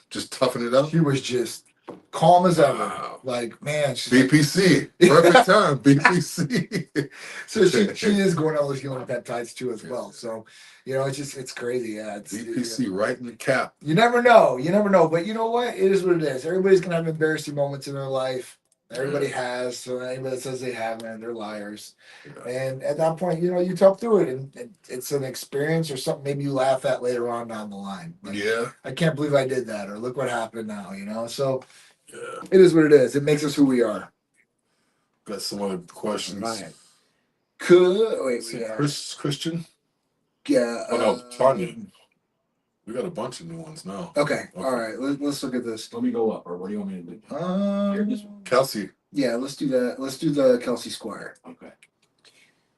just toughing it up. She was just calm as ever. Wow. Like, man, she's BPC. Perfect time. BPC. So she is going all those healing peptides too as well. So, it's crazy. Yeah, it's BPC right in the cap. You never know. But you know what? It is what it is. Everybody's gonna have embarrassing moments in their life. Everybody has. So anybody that says they haven't, they're liars. Yeah. And at that point, you talk through it, and it's an experience or something maybe you laugh at later on down the line. Like, yeah. I can't believe I did that, or look what happened now. So it is what it is. It makes us who we are. Got some other questions. Right. Christian? Yeah. Oh no, Tanya. We got a bunch of new ones now. Okay. All right. Let's look at this. Let me go up, or what do you want me to do? Kelsey. Yeah, let's do that. Let's do the Kelsey Squire. Okay.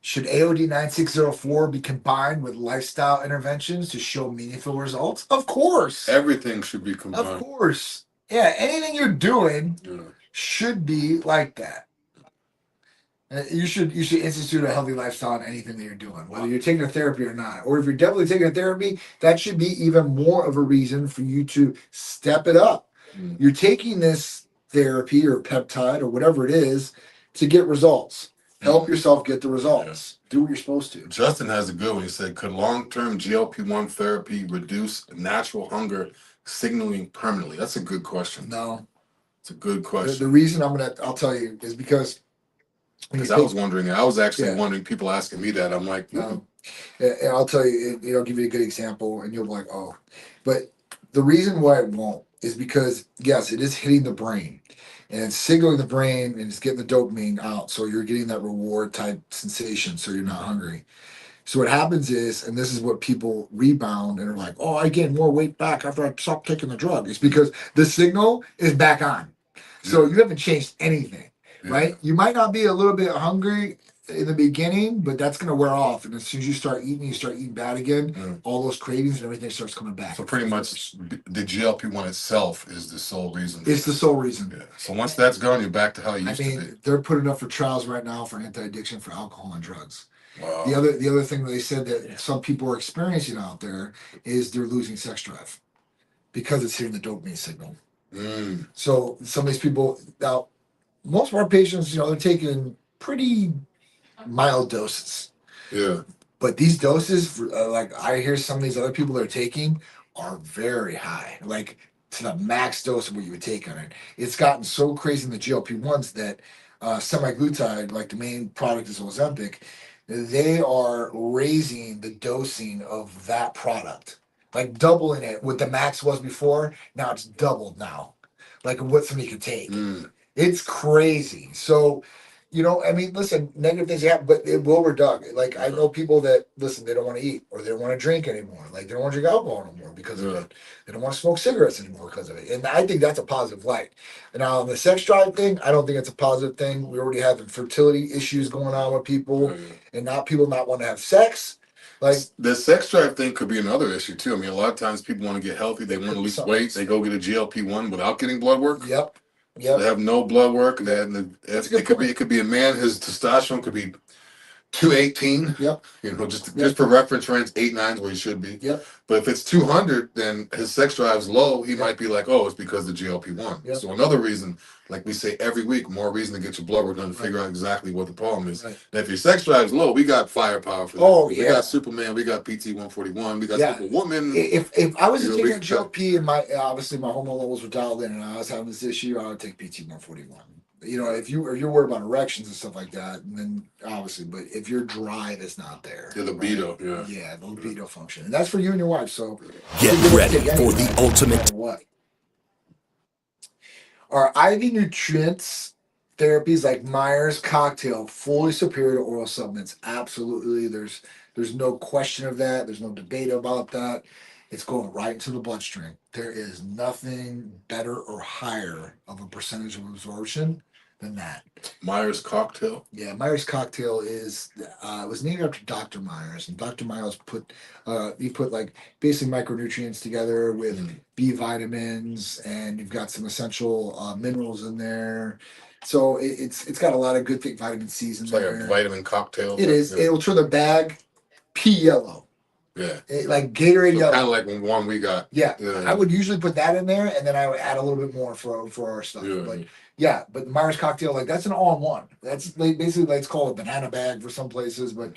Should AOD 9604 be combined with lifestyle interventions to show meaningful results? Of course. Everything should be combined. Of course. Yeah, anything you're doing should be like that. You should institute a healthy lifestyle on anything that you're doing, whether you're taking a therapy or not. Or if you're definitely taking a therapy, that should be even more of a reason for you to step it up. You're taking this therapy or peptide or whatever it is to get results. Help yourself get the results. Do what you're supposed to. Justin has a good one. He said, could long-term GLP-1 therapy reduce natural hunger signaling permanently? That's a good question. No. It's a good question. The reason I'll tell you is because I was wondering. I was actually wondering. People asking me that. I'm like, and I'll tell you. I'll give you a good example, and you'll be like, oh. But the reason why it won't is because yes, it is hitting the brain, and it's signaling the brain, and it's getting the dopamine out, so you're getting that reward type sensation, so you're not hungry. So what happens is, and this is what people rebound and are like, oh, I gained more weight back after I stopped taking the drug. It's because the signal is back on. So you haven't changed anything. Right? You might not be a little bit hungry in the beginning, but that's going to wear off. And as soon as you start eating bad again, all those cravings and everything starts coming back. So pretty much the GLP-1 itself is the sole reason. It's the sole reason. Yeah. So once that's gone, you're back to how you used to be. They're putting up for trials right now for anti-addiction for alcohol and drugs. Wow. The other thing that they said that some people are experiencing out there is they're losing sex drive because it's hitting the dopamine signal. So some of these people now, most of our patients, they're taking pretty mild doses. Yeah. But these doses, like I hear some of these other people that are taking, are very high, like to the max dose of what you would take on it. It's gotten so crazy in the GLP-1s that semaglutide, like the main product is Ozempic, they are raising the dosing of that product. like doubling it. What the max was before, now it's doubled now, like what somebody could take. It's crazy. So, I mean, listen, negative things happen, but it will reduce. Like, I know people that, listen, they don't want to eat or they don't want to drink anymore. Like, they don't want to drink alcohol anymore because of it. They don't want to smoke cigarettes anymore because of it. And I think that's a positive light. And now, on the sex drive thing, I don't think it's a positive thing. We already have infertility issues going on with people and not people not want to have sex. Like, the sex drive thing could be another issue too. I mean, a lot of times people want to get healthy, they want to lose weight, they go get a GLP-1 without getting blood work. Yep. So they have no blood work. It could be a man. His testosterone could be 218. Yep. Just for reference, range 8.9 is where he should be. Yep. But if it's 200, then his sex drive's low. He might be like, oh, it's because of the GLP-1. Yep. So another reason, like we say every week, more reason to get your blood work done to figure out exactly what the problem is. Right. And if your sex drive's low, we got firepower for that. Oh, We got Superman, we got PT 141, we got Superwoman. If I was to take a GLP and obviously my hormone levels were dialed in and I was having this issue, I would take PT 141. If you're worried about erections and stuff like that, and then obviously, but if your drive is not there, the libido, the libido function, and that's for you and your wife. So get ready for the ultimate. What are IV nutrients therapies like Myers cocktail fully superior to oral supplements? Absolutely. There's no question of that. There's no debate about that. It's going right into the bloodstream. There is nothing better or higher of a percentage of absorption than that. Myers cocktail? Yeah, Myers cocktail is it was named after Dr. Myers, and Dr. Myers put like basically micronutrients together with B vitamins, and you've got some essential minerals in there. So it's got a lot of good things, vitamin C's in there. It's like a vitamin cocktail. It is. It'll turn the bag pea yellow. Yeah. Like Gatorade yellow. Kind of like one we got. Yeah. I would usually put that in there, and then I would add a little bit more for our stuff. But the Myers cocktail, like that's an all-in-one. That's basically it's called a banana bag for some places, but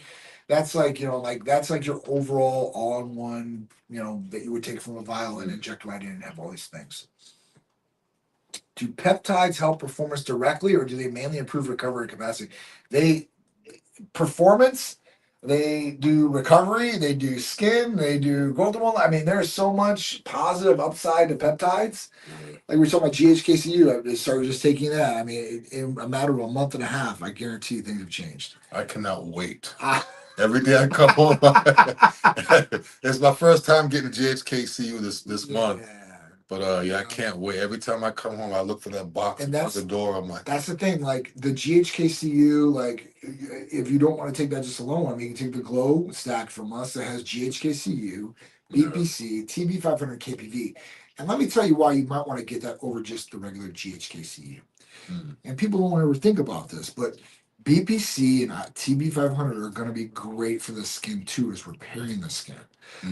that's like that's like your overall all-in-one, that you would take from a vial and inject right in and have all these things. Do peptides help performance directly, or do they mainly improve recovery capacity? Performance. They do recovery, they do skin, they do growth hormone. I mean, there's so much positive upside to peptides. Like we were talking about GHKCU, I started just taking that. I mean, in a matter of a month and a half, I guarantee things have changed. I cannot wait. Every day I come home, it's my first time getting GHKCU this month. Yeah. But I can't wait. Every time I come home, I look for that box at the door. I'm like, that's the thing. Like the GHKCU, like if you don't want to take that just alone, I mean, you can take the Glow stack from us that has GHKCU, BPC, TB500, KPV. And let me tell you why you might want to get that over just the regular GHKCU. And people don't ever think about this, but BPC and TB500 are going to be great for the skin too, as repairing the skin.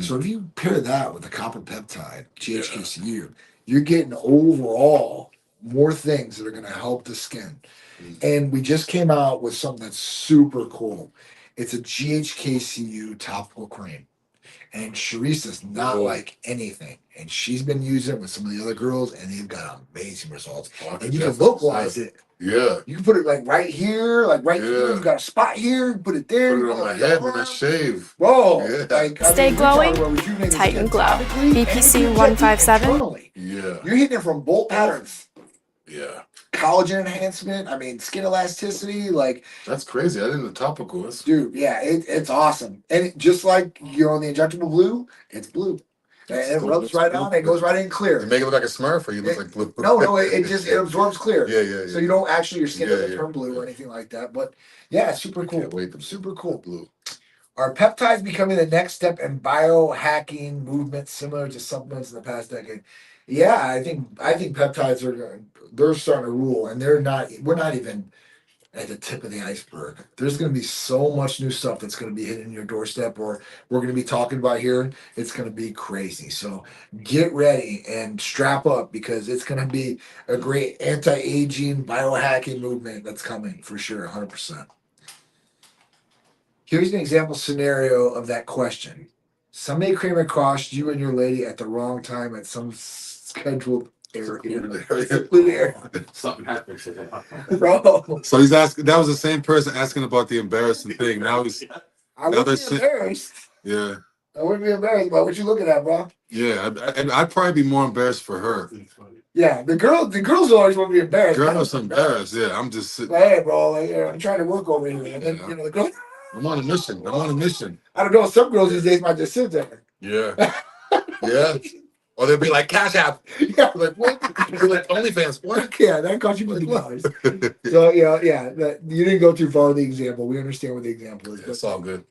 So if you pair that with the copper peptide, GHKCU, you're getting overall more things that are going to help the skin. And we just came out with something that's super cool. It's a GHKCU topical cream. And Sharice does not like anything. And she's been using it with some of the other girls, and they've got amazing results. And you can localize it. Yeah. You can put it like right here, like right here. You got a spot here, put it there. Put it on my head when I shave. Whoa. Yeah. Stay glowing, tighten glow. BPC 157. Yeah. You're hitting it from bolt patterns. Yeah. Collagen enhancement. I mean, skin elasticity. Like that's crazy. I didn't know topical. Dude, yeah, it's awesome. And just like you're on the injectable blue, it's blue. And it rubs right on. It goes right in clear. You make it look like a Smurf, or you look like blue. No, it absorbs clear. Yeah. So you don't actually your skin doesn't turn blue or anything like that. But yeah, it's super cool. Can't wait. Super cool. Blue. Are peptides becoming the next step in biohacking movement similar to supplements in the past decade? Yeah, I think peptides they're starting to rule, and we're not even at the tip of the iceberg. There's going to be so much new stuff that's going to be hitting your doorstep, or we're going to be talking about here. It's going to be crazy. So get ready and strap up, because it's going to be a great anti-aging biohacking movement that's coming for sure, 100%. Here's an example scenario of that question. Somebody came across you and your lady at the wrong time at some scheduled area. Something happens. Bro. So he's asking. That was the same person asking about the embarrassing thing. Now he's. I wasn't embarrassed. Yeah. I wouldn't be embarrassed about what you looking at, bro. Yeah, and I'd probably be more embarrassed for her. Yeah, the girls always want to be embarrassed. Girls embarrassed. Yeah, I'm just sitting. Like, hey, bro, like, I'm trying to work over here, and then the girl. I'm on a mission. I'm on a mission. I don't know. Some girls these days might just sit there. Yeah. Yeah. Or they'll be like, Cash App. Yeah. Like, what? You're like, OnlyFans. What? Yeah, that cost you $50. So, you didn't go too far with the example. We understand what the example is. But It's all good.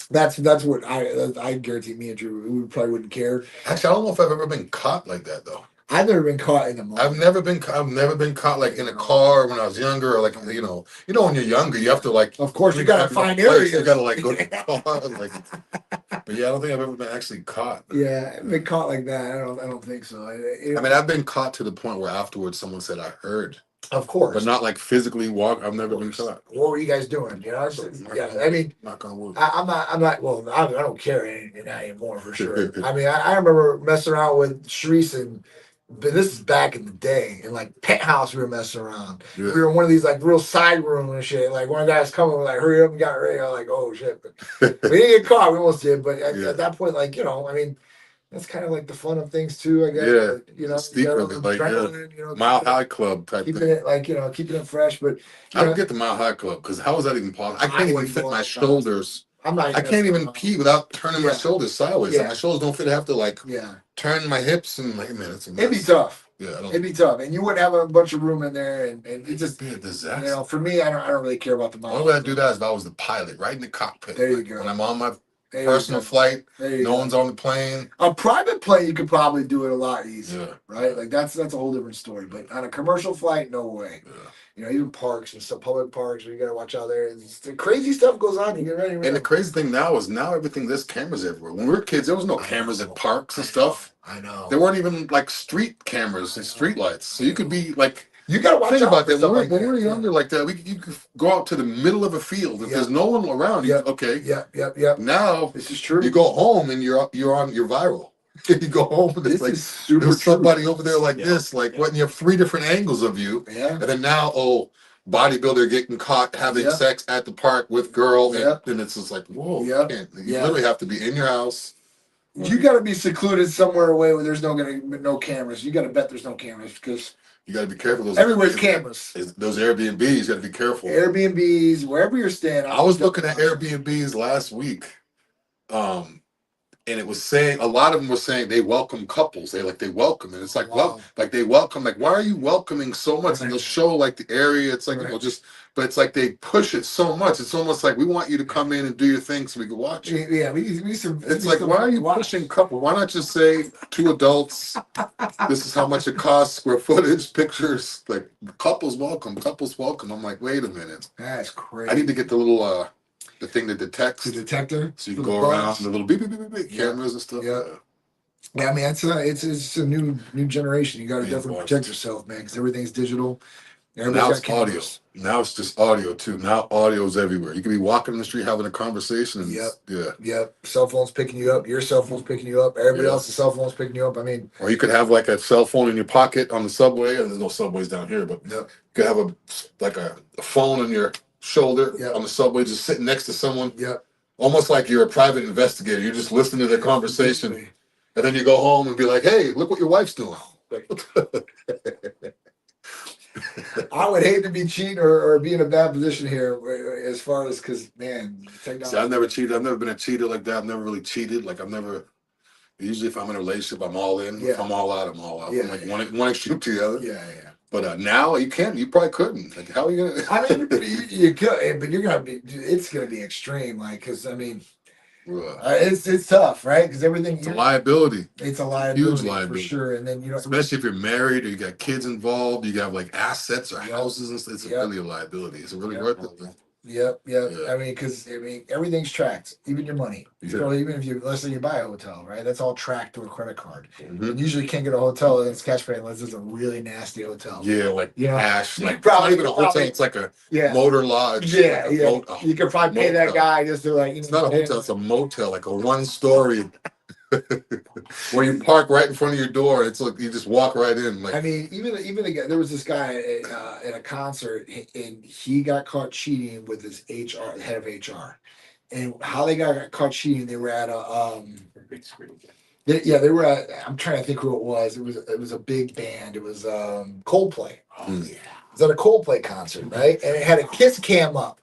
that's what I guarantee me and Drew, we probably wouldn't care. Actually, I don't know if I've ever been caught like that, though. I've never been caught in the moment. I've never been caught like in a car when I was younger, or like when you're younger, you have to like. Of course, you gotta find areas. You gotta like go to the car, like. But yeah, I don't think I've ever been actually caught. Yeah, been caught like that. I don't think so. I mean, I've been caught to the point where afterwards someone said I heard, of course, but not like physically walk. I've never been caught. What were you guys doing? Yeah. I mean, Not gonna work. I'm not. Well, I don't care anything anymore for sure. I mean, I remember messing around with Sharice but this is back in the day. In like penthouse, we were messing around. Yeah. We were in one of these like real side rooms and shit. Like one guy's coming, we're like, hurry up and got ready. I'm like, oh shit. But we didn't get caught. We almost did. But at that point, like, I mean, that's kind of like the fun of things too, I guess. Yeah. But, Steep of it, like Mile High Club type keeping thing. it like keeping it fresh. But I don't get the Mile High Club because how is that even possible? I can't even fit my shoulders. I can't even pee without turning my shoulders sideways. Yeah. Like my shoulders don't fit. I have to like Yeah. turn my hips and like, man, it's a mess. It'd be tough. Yeah, It'd be tough, and you wouldn't have a bunch of room in there, and it just be a disaster. for me, I don't really care about the The miles. only way I do that is if I was the pilot, right in the cockpit. There you go. When I'm on my There you personal go. flight, There you no go. one's on the plane. A private plane, you could probably do it a lot easier, Yeah. right? Like that's a whole different story. But on a commercial flight, no way. Yeah. Even parks and stuff, public parks, you got to watch out there. The crazy stuff goes on. You get ready. And the crazy thing now is everything, there's cameras everywhere. When we were kids, there was no cameras at parks and stuff. I know. There weren't even like street cameras and street lights. So you could be like, you got to watch think out about for that. stuff When like we were younger like that, you could go out to the middle of a field. If there's no one around, okay. Yep. Now This is true. you go home and you're viral. You go home and it's This like is super there's true. somebody over there like this, like what? And you have 3 different angles of you. Yeah. And then now, bodybuilder getting caught having sex at the park with girl, and it's just like, whoa, you literally have to be in your house. You got to be secluded somewhere away where there's no cameras. You got to bet there's no cameras because you got to be careful. Everywhere's cameras. Those Airbnbs, you got to be careful. Airbnbs, wherever you're staying. I was looking at Airbnbs last week, and it was saying a lot of them were saying they welcome couples. They welcome, and it's like, Wow. they welcome. Like, why are you welcoming so much? And they'll show like the area. It's like but it's like they push it so much. It's almost like we want you to come in and do your thing so we can watch it. Yeah, we need some. It's like, why are you pushing couple? Why not just say 2 adults? This is how much it costs, square footage, pictures. Like couples welcome. I'm like, wait a minute. That's crazy. I need to get the little the thing that detects the detector, so you can go around and the little beep beep beep beep cameras and stuff. Yeah. Yeah, I mean it's a new generation. You got to definitely protect yourself, man, because everything's digital. Now it's audio. Now it's just audio too. Now audio's everywhere. You could be walking in the street having a conversation. And Yep. Cell phone's picking you up. Your cell phone's picking you up. Everybody else's cell phone's picking you up. I mean, or you could have like a cell phone in your pocket on the subway. And there's no subways down here, but you could have a phone on your shoulder on the subway, just sitting next to someone. Almost like you're a private investigator. You're just listening to their conversation, and then you go home and be like, "Hey, look what your wife's doing." I would hate to be cheating or be in a bad position here as far as because technology. See, I've never cheated. I've never been a cheater like that. I've never really cheated. Like I've never. Usually, if I'm in a relationship, I'm all in. If I'm all out, I'm all out. I'm like one extreme to the other. Yeah. But now you can't. You probably couldn't. Like, how are you gonna? I mean, you could, but you're gonna be. It's gonna be extreme, like because I mean. It's tough, right? Because everything it's a liability. It's a liability, huge liability for sure. And then especially if you're married or you got kids involved, you got like assets or houses and stuff. It's really a liability. Is it really worth it? Yep. I mean, because everything's tracked, even your money. So even if let's say you buy a hotel, right? That's all tracked through a credit card. You usually can't get a hotel that's cash pay unless it's a really nasty hotel. Yeah, like cash. Like probably, not even a hotel. It's like a motor lodge. Yeah, you can probably pay that guy just to like. It's not a hotel. It's a motel, like a 1-story. Where you park right in front of your door, it's like you just walk right in. Like I mean, even again, there was this guy at a concert, and he got caught cheating with his head of HR, and how they got caught cheating. They were at a they were at. I'm trying to think who it was. It was a big band. It was Coldplay. Oh yeah. It was at a Coldplay concert, right? And it had a kiss cam up.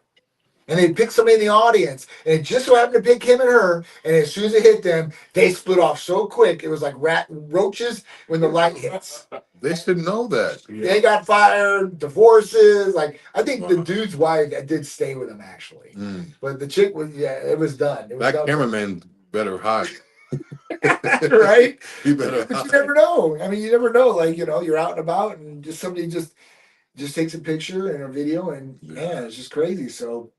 And they picked somebody in the audience, and it just so happened to pick him and her. And as soon as it hit them, they split off so quick. It was like roaches when the light hits. They should know that. They got fired, divorces. Like I think the dude's wife did stay with him actually, but the chick was it was done. It was That done. cameraman better hide. Right? He better But hide. you never know. I mean, you never know. Like you're out and about, and just somebody just takes a picture and a video, and man, it's just crazy. So.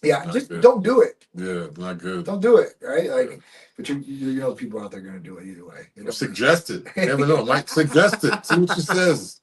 Yeah, just don't do it. Yeah, not good. Don't do it, right? Like, but you know, people out there are going to do it either way. You know? Suggest it. Never know. Might suggest it. See what she says.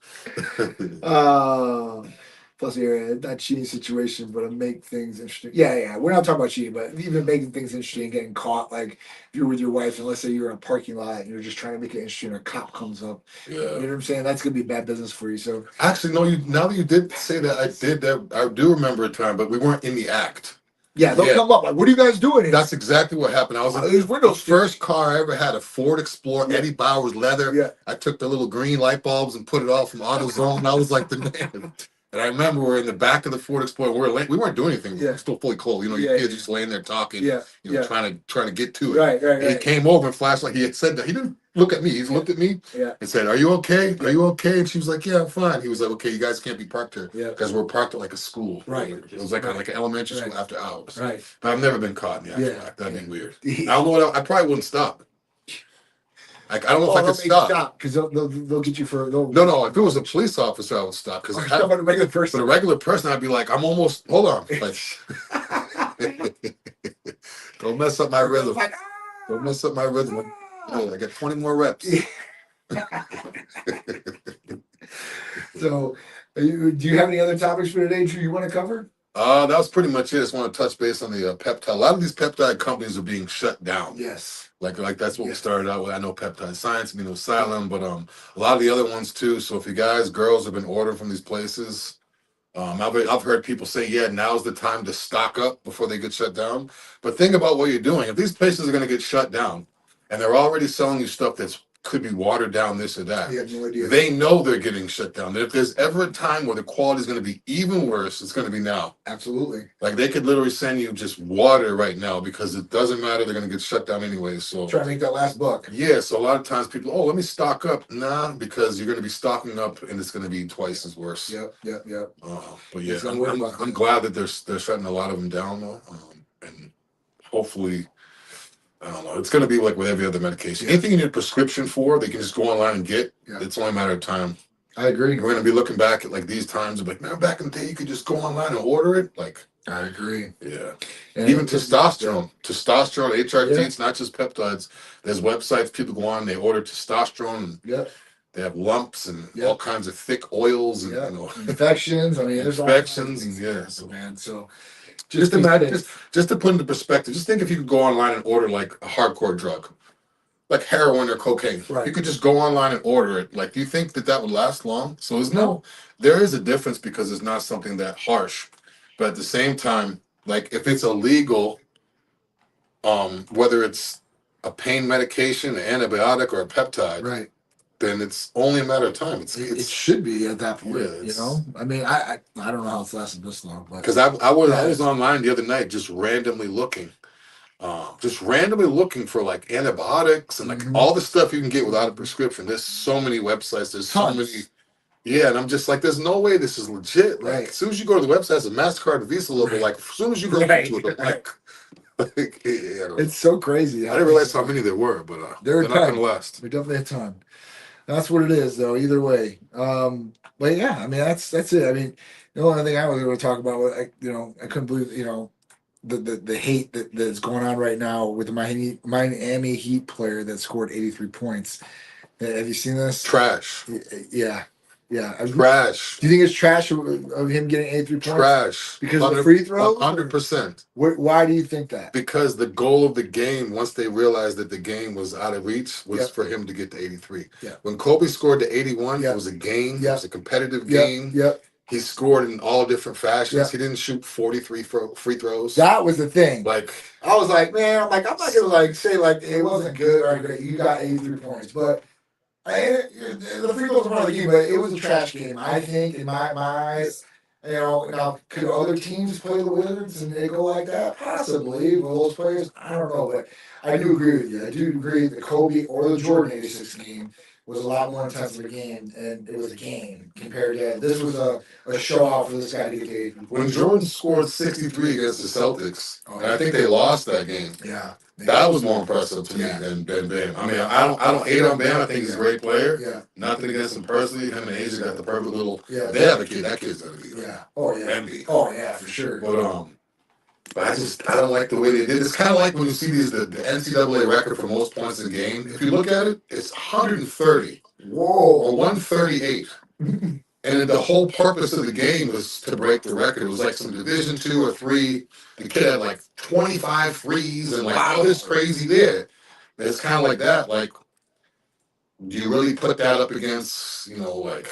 Plus, you're not cheating situation, but it make things interesting. Yeah. We're not talking about cheating, but even making things interesting and getting caught. Like if you're with your wife, and let's say you're in a parking lot and you're just trying to make it interesting, and a cop comes up. Yeah. You know what I'm saying? That's gonna be bad business for you. So actually, no. Now that you did say that, I did that. I do remember a time, but we weren't in the act. yeah, they'll come up like, "What are you guys doing here?" That's exactly what happened. I was in the first car I ever had, a Ford Explorer, Eddie Bauer's leather. Yeah. I took the little green light bulbs and put it all from AutoZone. And I was like the man. And I remember we were in the back of the Ford Explorer. We weren't doing anything. We were still fully clothed. You know, your kids just laying there talking. Trying to get to it. Right. And he came over and flashed like he had said that. He didn't look at me. He looked at me and said, "Are you okay? Are you okay?" And she was like, "Yeah, I'm fine." He was like, "Okay, you guys can't be parked here because we're parked at like a school. Right. It was like an elementary school after hours. Right. But I've never been caught in the actual act. That'd be weird. I don't know what I probably wouldn't stop. Like, I don't know if I could stop. Because they'll get you for No. If it was a police officer, I would stop. Because a regular person. But a regular person, I'd be like, I'm almost. Hold on. Like, don't mess up my rhythm. Don't mess up my rhythm. I got 20 more reps. So, do you have any other topics for today, Drew, you want to cover? That was pretty much it. I just want to touch base on the peptide. A lot of these peptide companies are being shut down. Yes. Like that's what we started out with. I know Peptide Science, Asylum, but a lot of the other ones too. So if you guys, girls, have been ordering from these places, I've heard people say, yeah, now's the time to stock up before they get shut down. But think about what you're doing. If these places are going to get shut down, and they're already selling you stuff that's could be watered down, this or that. You have no idea. They know they're getting shut down. And if there's ever a time where the quality is going to be even worse, it's going to be now. Absolutely. Like they could literally send you just water right now because it doesn't matter. They're going to get shut down anyway. So try to make that last buck. Yeah. So a lot of times people, let me stock up. Nah, because you're going to be stocking up and it's going to be twice as worse. Yep. But yeah, I'm glad that they're shutting a lot of them down though, and hopefully. I don't know. It's going to be like with every other medication. Anything you need a prescription for, they can just go online and get. Yeah. It's only a matter of time. I agree. We're going to be looking back at like these times and like, man, back in the day, you could just go online and order it. Like, I agree. Yeah. And even testosterone, HRT, it's not just peptides. There's websites people go on, they order testosterone. And they have lumps and all kinds of thick oils and infections. I mean, there's infections and man. So. Just imagine, just to put into perspective, just think if you could go online and order like a hardcore drug, like heroin or cocaine. Right. You could just go online and order it. Like, do you think that would last long? So there is a difference because it's not something that harsh. But at the same time, like if it's illegal, whether it's a pain medication, an antibiotic, or a peptide, right? Then it's only a matter of time. It should be at that point. Yeah, I mean, I don't know how it's lasted this long, but because I was online the other night just randomly looking for like antibiotics and like all the stuff you can get without a prescription. There's so many websites. There's so many. Yeah, and I'm just like, there's no way this is legit. Like, as soon as you go to the website, it's a MasterCard, Visa logo. Like, as soon as you go into it, like it's so crazy. I didn't realize how many there were, but they're not going to last. We definitely have time. That's what it is, though. Either way, but yeah, I mean, that's it. I mean, the only thing I was going to talk about, I couldn't believe, the hate that's going on right now with the Miami Heat player that scored 83 points. Have you seen this? Trash. Yeah. Trash. Do you think it's trash of him getting 83 points? Trash. Because of the free throws? 100%. Why do you think that? Because the goal of the game, once they realized that the game was out of reach, was for him to get to 83. Yeah. When Kobe scored to 81, it was a game. It was a competitive game. He scored in all different fashions. Yeah. He didn't shoot 43 free throws. That was the thing. Like, I was like, man, I'm not gonna like say like it wasn't good or great. You got 83 points, but the free throws were part of the game. But it was a trash game, I think, in my eyes. You know, now could other teams play the Wizards and they go like that? Possibly with those players. I don't know, but I do agree with you. I do agree that the Kobe or the Jordan '86 game was a lot more intense of a game, and it was a game compared to this was a show off for this guy to get to 83 when points. Jordan scored 63 against the Celtics, Oh, and I think they lost that game. Yeah, That was more impressive to me than Bam. I mean, I don't hate on Bam. I think he's a great player. Yeah. Nothing against him personally. Him and Asia got the perfect little. Yeah. They have a kid. That kid's gonna be. Yeah. Oh yeah. MVP. Oh yeah, for sure. But I don't like the way they did. It's kind of like when you see the NCAA record for most points in a game. If you look at it, it's 130 Whoa. or 138. And the whole purpose of the game was to break the record. It was like some Division 2 or 3. The kid had like 25 threes and like all this crazy there. And it's kind of like that. Like, do you really put that up against, like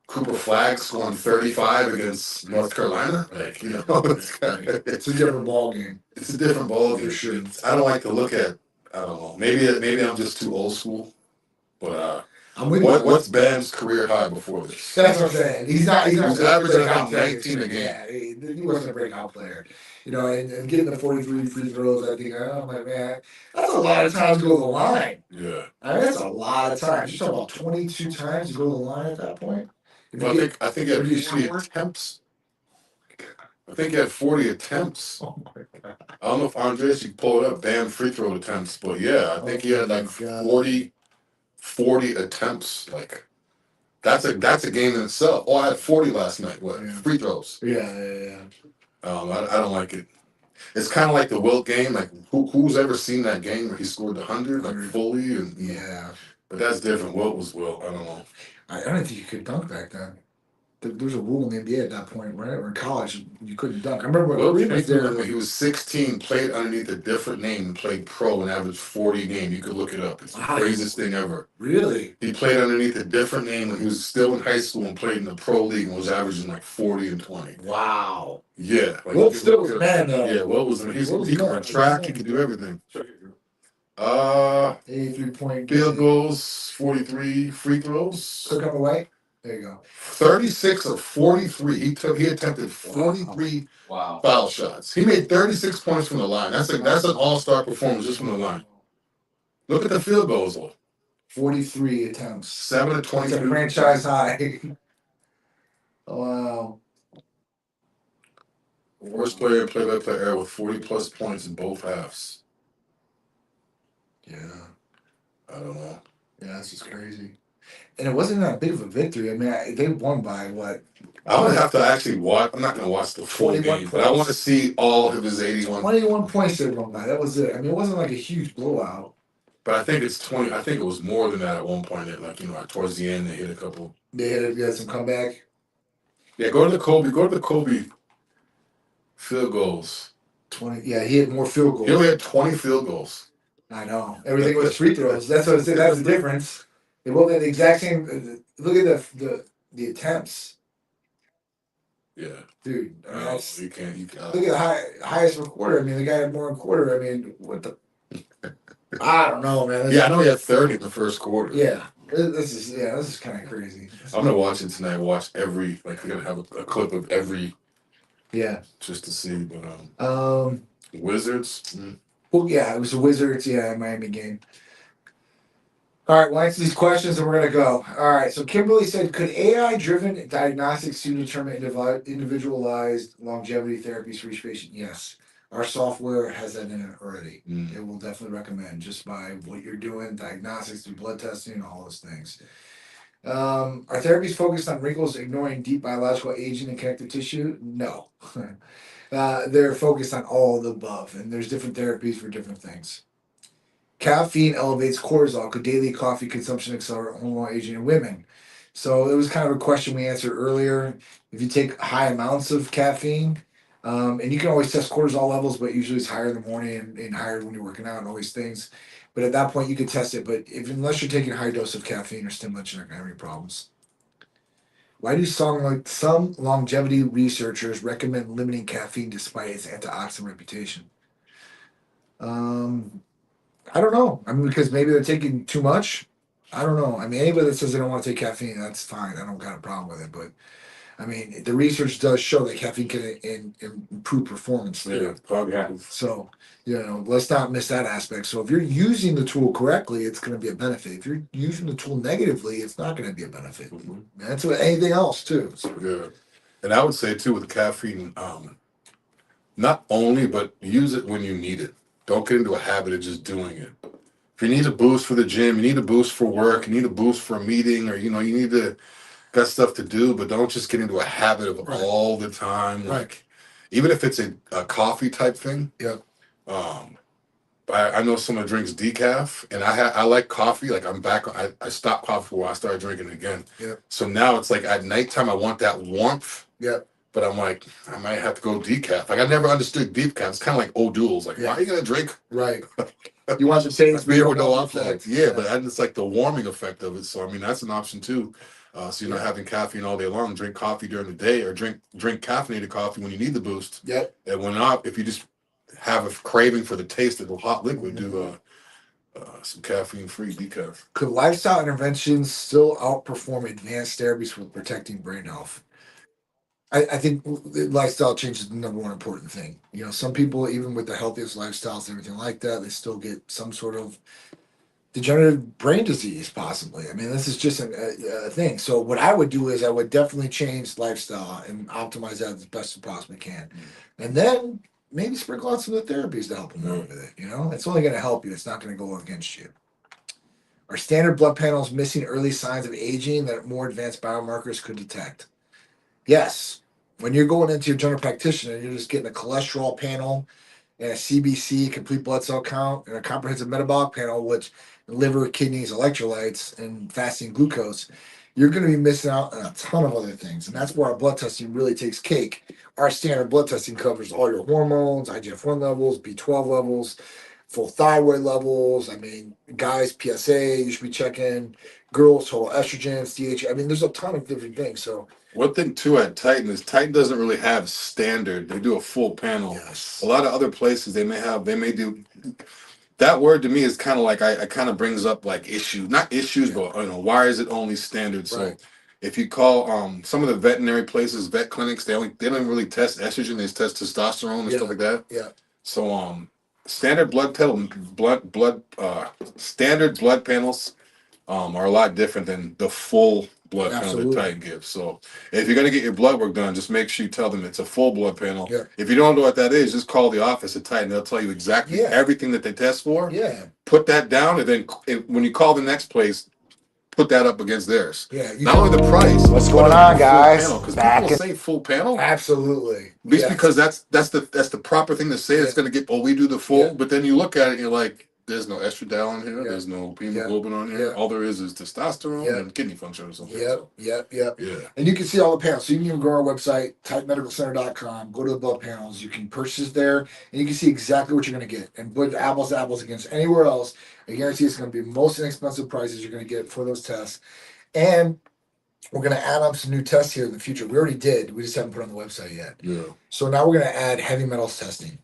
Cooper Flagg scoring 35 against North Carolina? Like, It's a different ball game. It's a different ball game. Sure. I don't like to look at. I don't know. Maybe I'm just too old school. But what's Bam's career high before this? That's what I'm saying. He's not. He's averaging about 19 a game. Yeah, he wasn't a breakout player. And getting the 43 free throws, I think, oh my man, that's a lot of times to go to the line. Yeah. I mean, that's a lot of times. You're talking about 22 times to go to the line at that point. Well, I think he had 40 attempts. I think he had 40 attempts. Oh my God. I don't know if Andres, you pull it up, Bam free throw attempts, but yeah, I think he had like 40 attempts. Like that's a game in itself. Oh, I had 40 last night. What free throws? Yeah. I don't like it. It's kind of like the Wilt game. Like who's ever seen that game where he scored 100 like fully? And yeah. But that's different. Wilt was Wilt. I don't know. I don't think you could dunk back then. There was a rule in the NBA at that point, right? Or in college, you couldn't dunk. I remember when Wilt was there. when he was 16, played underneath a different name and played pro and averaged 40 a game. You could look it up. It's the craziest thing ever. Really? He played underneath a different name when he was still in high school and played in the pro league and was averaging like 40 and 20. Wow. Yeah. Like Wilt still was a man, though. Yeah, Wilt was he could run track. He could do everything. 83 point field goals, 43 free throws. Took him away. There you go. 36 of 43. He attempted 43 foul shots. He made 36 points from the line. That's an all-star performance just from the line. Look at the field goals. 43 attempts. 7 of 22. It's a franchise high. Wow. Worst player in play-by-play era with 40-plus points in both halves. Yeah. I don't know. Yeah, that's just crazy. And it wasn't that big of a victory. I mean, they won by what? I'm going to have to actually watch. I'm not going to watch the full game, but I want to see all of his 81. 21 points they won by. That was it. I mean, it wasn't like a huge blowout. But I think it's 20. I think it was more than that at one point. Towards the end, they hit a couple. They had some comeback. Yeah, go to the Kobe field goals. 20. Yeah, he had more field goals. He only had 20 field goals. I know. Everything was free throws. That's what I said. That's the difference. They both had the exact same. Look at the attempts. Yeah, dude. I mean, you can't. Look at the highest per quarter. I mean, the guy had more in quarter. I mean, what the? I don't know, man. I know he had 30 in the first quarter. Yeah, this is kind of crazy. I'm gonna watch it tonight. Watch every we're gonna have a clip of every. Yeah. Just to see, but Wizards. Well, yeah, it was the Wizards. Yeah, Miami game. All right, we'll answer these questions and we're going to go. All right, so Kimberly said, could AI-driven diagnostics soon determine individualized longevity therapies for each patient? Yes. Our software has that in it already. It will definitely recommend just by what you're doing, diagnostics, through blood testing, all those things. Are therapies focused on wrinkles, ignoring deep biological aging and connective tissue? No. They're focused on all of the above, and there's different therapies for different things. Caffeine elevates cortisol. Could daily coffee consumption accelerate hormonal aging in women? So it was kind of a question we answered earlier. If you take high amounts of caffeine, and you can always test cortisol levels, but usually it's higher in the morning and higher when you're working out and all these things. But at that point, you can test it. But unless you're taking a high dose of caffeine or stimulants, you're not going to have any problems. Why do some longevity researchers recommend limiting caffeine despite its antioxidant reputation? I don't know. I mean, because maybe they're taking too much. I don't know. I mean, anybody that says they don't want to take caffeine, that's fine. I don't got a problem with it. But I mean, the research does show that caffeine can improve performance. Yeah, cognitive. So, let's not miss that aspect. So, if you're using the tool correctly, it's going to be a benefit. If you're using the tool negatively, it's not going to be a benefit. Mhm. That's with anything else too. So, Yeah, and I would say too with caffeine, not only but use it when you need it. Don't get into a habit of just doing it. If you need a boost for the gym, you need a boost for work, you need a boost for a meeting, or you need to got stuff to do, but don't just get into a habit of Right. all the time. Right. Like even if it's a coffee type thing. Yeah. I know someone drinks decaf, and I like coffee. Like I'm back. I stopped coffee for a while. I started drinking it again. Yeah. So now it's like at nighttime I want that warmth. Yeah. But I'm like, I might have to go decaf. Like I never understood decaf. It's kind of like O'Doul's. Like, why are you gonna drink Right. You want the taste, but you beer don't with no want alcohol? the effect. Yeah, but it's like the warming effect of it. So I mean, that's an option too. So you're not having caffeine all day long. Drink coffee during the day, or drink caffeinated coffee when you need the boost. Yep. And when not, if you just have a craving for the taste of the hot liquid, do some caffeine-free decaf. Could lifestyle interventions still outperform advanced therapies for protecting brain health? I think lifestyle change is the number one important thing. Some people, even with the healthiest lifestyles and everything like that, they still get some sort of degenerative brain disease, possibly. I mean, this is just a thing. So what I would do is I would definitely change lifestyle and optimize that as best as possibly can. And then maybe sprinkle out some of the therapies to help them out with it. It's only going to help you. It's not going to go against you. Are standard blood panels missing early signs of aging that more advanced biomarkers could detect? Yes. When you're going into your general practitioner, you're just getting a cholesterol panel and a CBC, complete blood cell count, and a comprehensive metabolic panel, which liver, kidneys, electrolytes, and fasting glucose. You're going to be missing out on a ton of other things. And that's where our blood testing really takes cake. Our standard blood testing covers all your hormones, IGF-1 levels, B12 levels, full thyroid levels. I mean, guys, PSA, you should be checking. Girls, total estrogens, DHA. I mean, there's a ton of different things. So one thing too at Titan is Titan doesn't really have standard. They do a full panel. yes. A lot of other places they may do. That word to me is kind of like I kind of brings up like issues, not issues, but why is it only standard? So Right. if you call some of the veterinary places, vet clinics, they don't really test estrogen, they test testosterone and stuff like that. Yeah. So standard standard blood panels are a lot different than the full blood panel Absolutely. that Titan gives. So if you're gonna get your blood work done, just make sure you tell them it's a full blood panel. Yeah. If you don't know what that is, just call the office at Titan. They'll tell you exactly everything that they test for. Yeah. Put that down, and then when you call the next place, put that up against theirs. Yeah. Not only the price. What's but going the on, full guys? panel, 'cause Back people say full panel. Absolutely. Just Yes. because that's the proper thing to say. It's going to get. Oh, we do the full, Yeah. but then you look at it and you're like, there's no estradiol in here. Yeah. There's no hemoglobin on here. Yeah. All there is testosterone Yeah. and kidney function or something. Yep. Yeah. And you can see all the panels. So you can even go to our website, typemedicalcenter.com, go to the blood panels. You can purchase there, and you can see exactly what you're going to get. And put apples to apples against anywhere else. I guarantee it's going to be most inexpensive prices you're going to get for those tests. And we're going to add on some new tests here in the future. We already did. We just haven't put it on the website yet. Yeah. So now we're going to add heavy metals testing.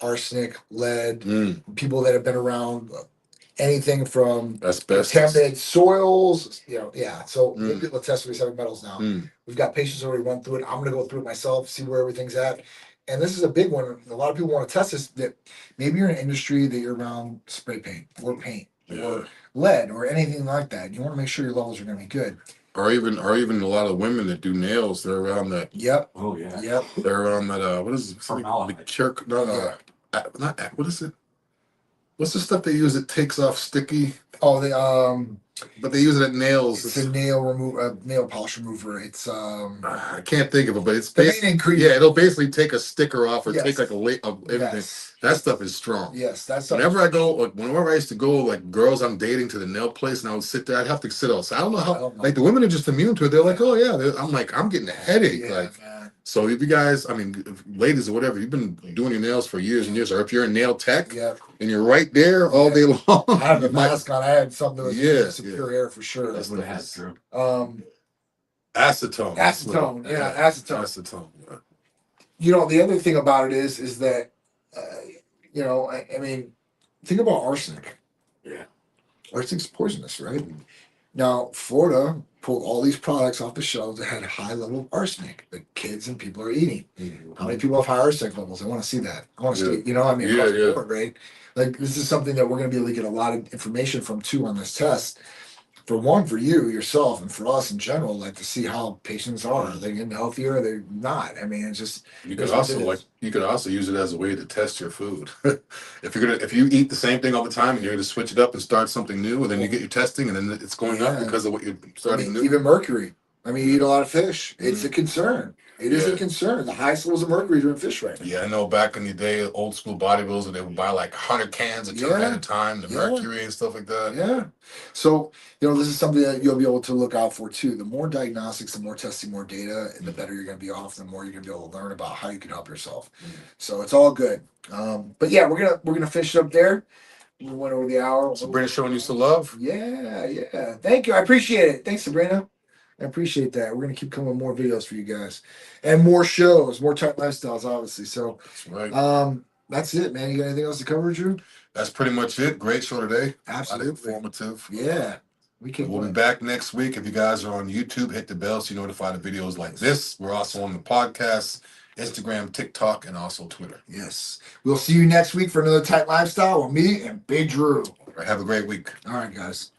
Arsenic, lead, people that have been around anything from Asbestos. contaminated soils, So we'll be able to test for these heavy metals now. We've got patients already run through it. I'm going to go through it myself, see where everything's at. And this is a big one. A lot of people want to test this. That maybe you're in an industry that you're around spray paint or paint or lead or anything like that. You want to make sure your levels are going to be good. Or even a lot of women that do nails. They're around that. Yep. Oh yeah. Yep. They're around that. What is it? Formaldehyde. The Kirk? Not what is it? What's the stuff they use that takes off sticky? Oh, the But they use it at nails. it's a nail polish remover. It's I can't think of it, but it's the main basically ingredient. it'll basically take a sticker off or Yes. take like everything. Yes. That stuff is strong. Yes, that's Whenever I used to go, like girls I'm dating to the nail place, and I would sit there, I'd have to sit outside. I don't know how. Like the women are just immune to it. They're like, oh yeah. I'm like, I'm getting a headache. Yeah, Like, man. so if you guys, I mean, ladies or whatever, you've been doing your nails for years and years, or if you're a nail tech Yeah. and you're right there all day long, I have a you might- mask on. I had something that was Yeah, superior air for sure. That's what it has, Drew. Acetone. Acetone, yeah, acetone. Acetone. Yeah. You know, the other thing about it is that, you know, I mean, think about arsenic. Yeah. Arsenic's poisonous, right? Now, Florida pulled all these products off the shelves that had high level of arsenic that kids and people are eating. How many people have high arsenic levels? I want to see that. I want to see, you know, I mean, across the board, right? Like, this is something that we're going to be able to get a lot of information from too on this test. For one, for you yourself, and for us in general, like to see how patients are. Are they getting healthier? Or are they not? I mean, it's just You could also use it as a way to test your food. if you eat the same thing all the time and you're going to switch it up and start something new, and then you get your testing and then it's going up because of what you're starting new. Even mercury. I mean, you eat a lot of fish. It's a concern. It is a concern. The highest levels of mercury are in fish right now. Yeah, I know back in the day, old school bodybuilders, they would buy like 100 cans at a time, the mercury and stuff like that. Yeah. So, you know, this is something that you'll be able to look out for too. The more diagnostics, the more testing, more data, and the better you're going to be off, the more you're going to be able to learn about how you can help yourself. So it's all good. But yeah, we're gonna finish it up there. We went over the hour. Sabrina showing you some love. Yeah. Thank you. I appreciate it. Thanks, Sabrina. I appreciate that. We're gonna keep coming with more videos for you guys and more shows, more Tight Lifestyles, obviously. So that's right. That's it, man. You got anything else to cover, Drew? That's pretty much it. Great show today. Absolutely informative. Yeah. We'll be back next week. If you guys are on YouTube, hit the bell so you're notified of videos like this. We're also on the podcast, Instagram, TikTok, and also Twitter. Yes. We'll see you next week for another Tight Lifestyle with me and Big Drew. All right, have a great week. All right, guys.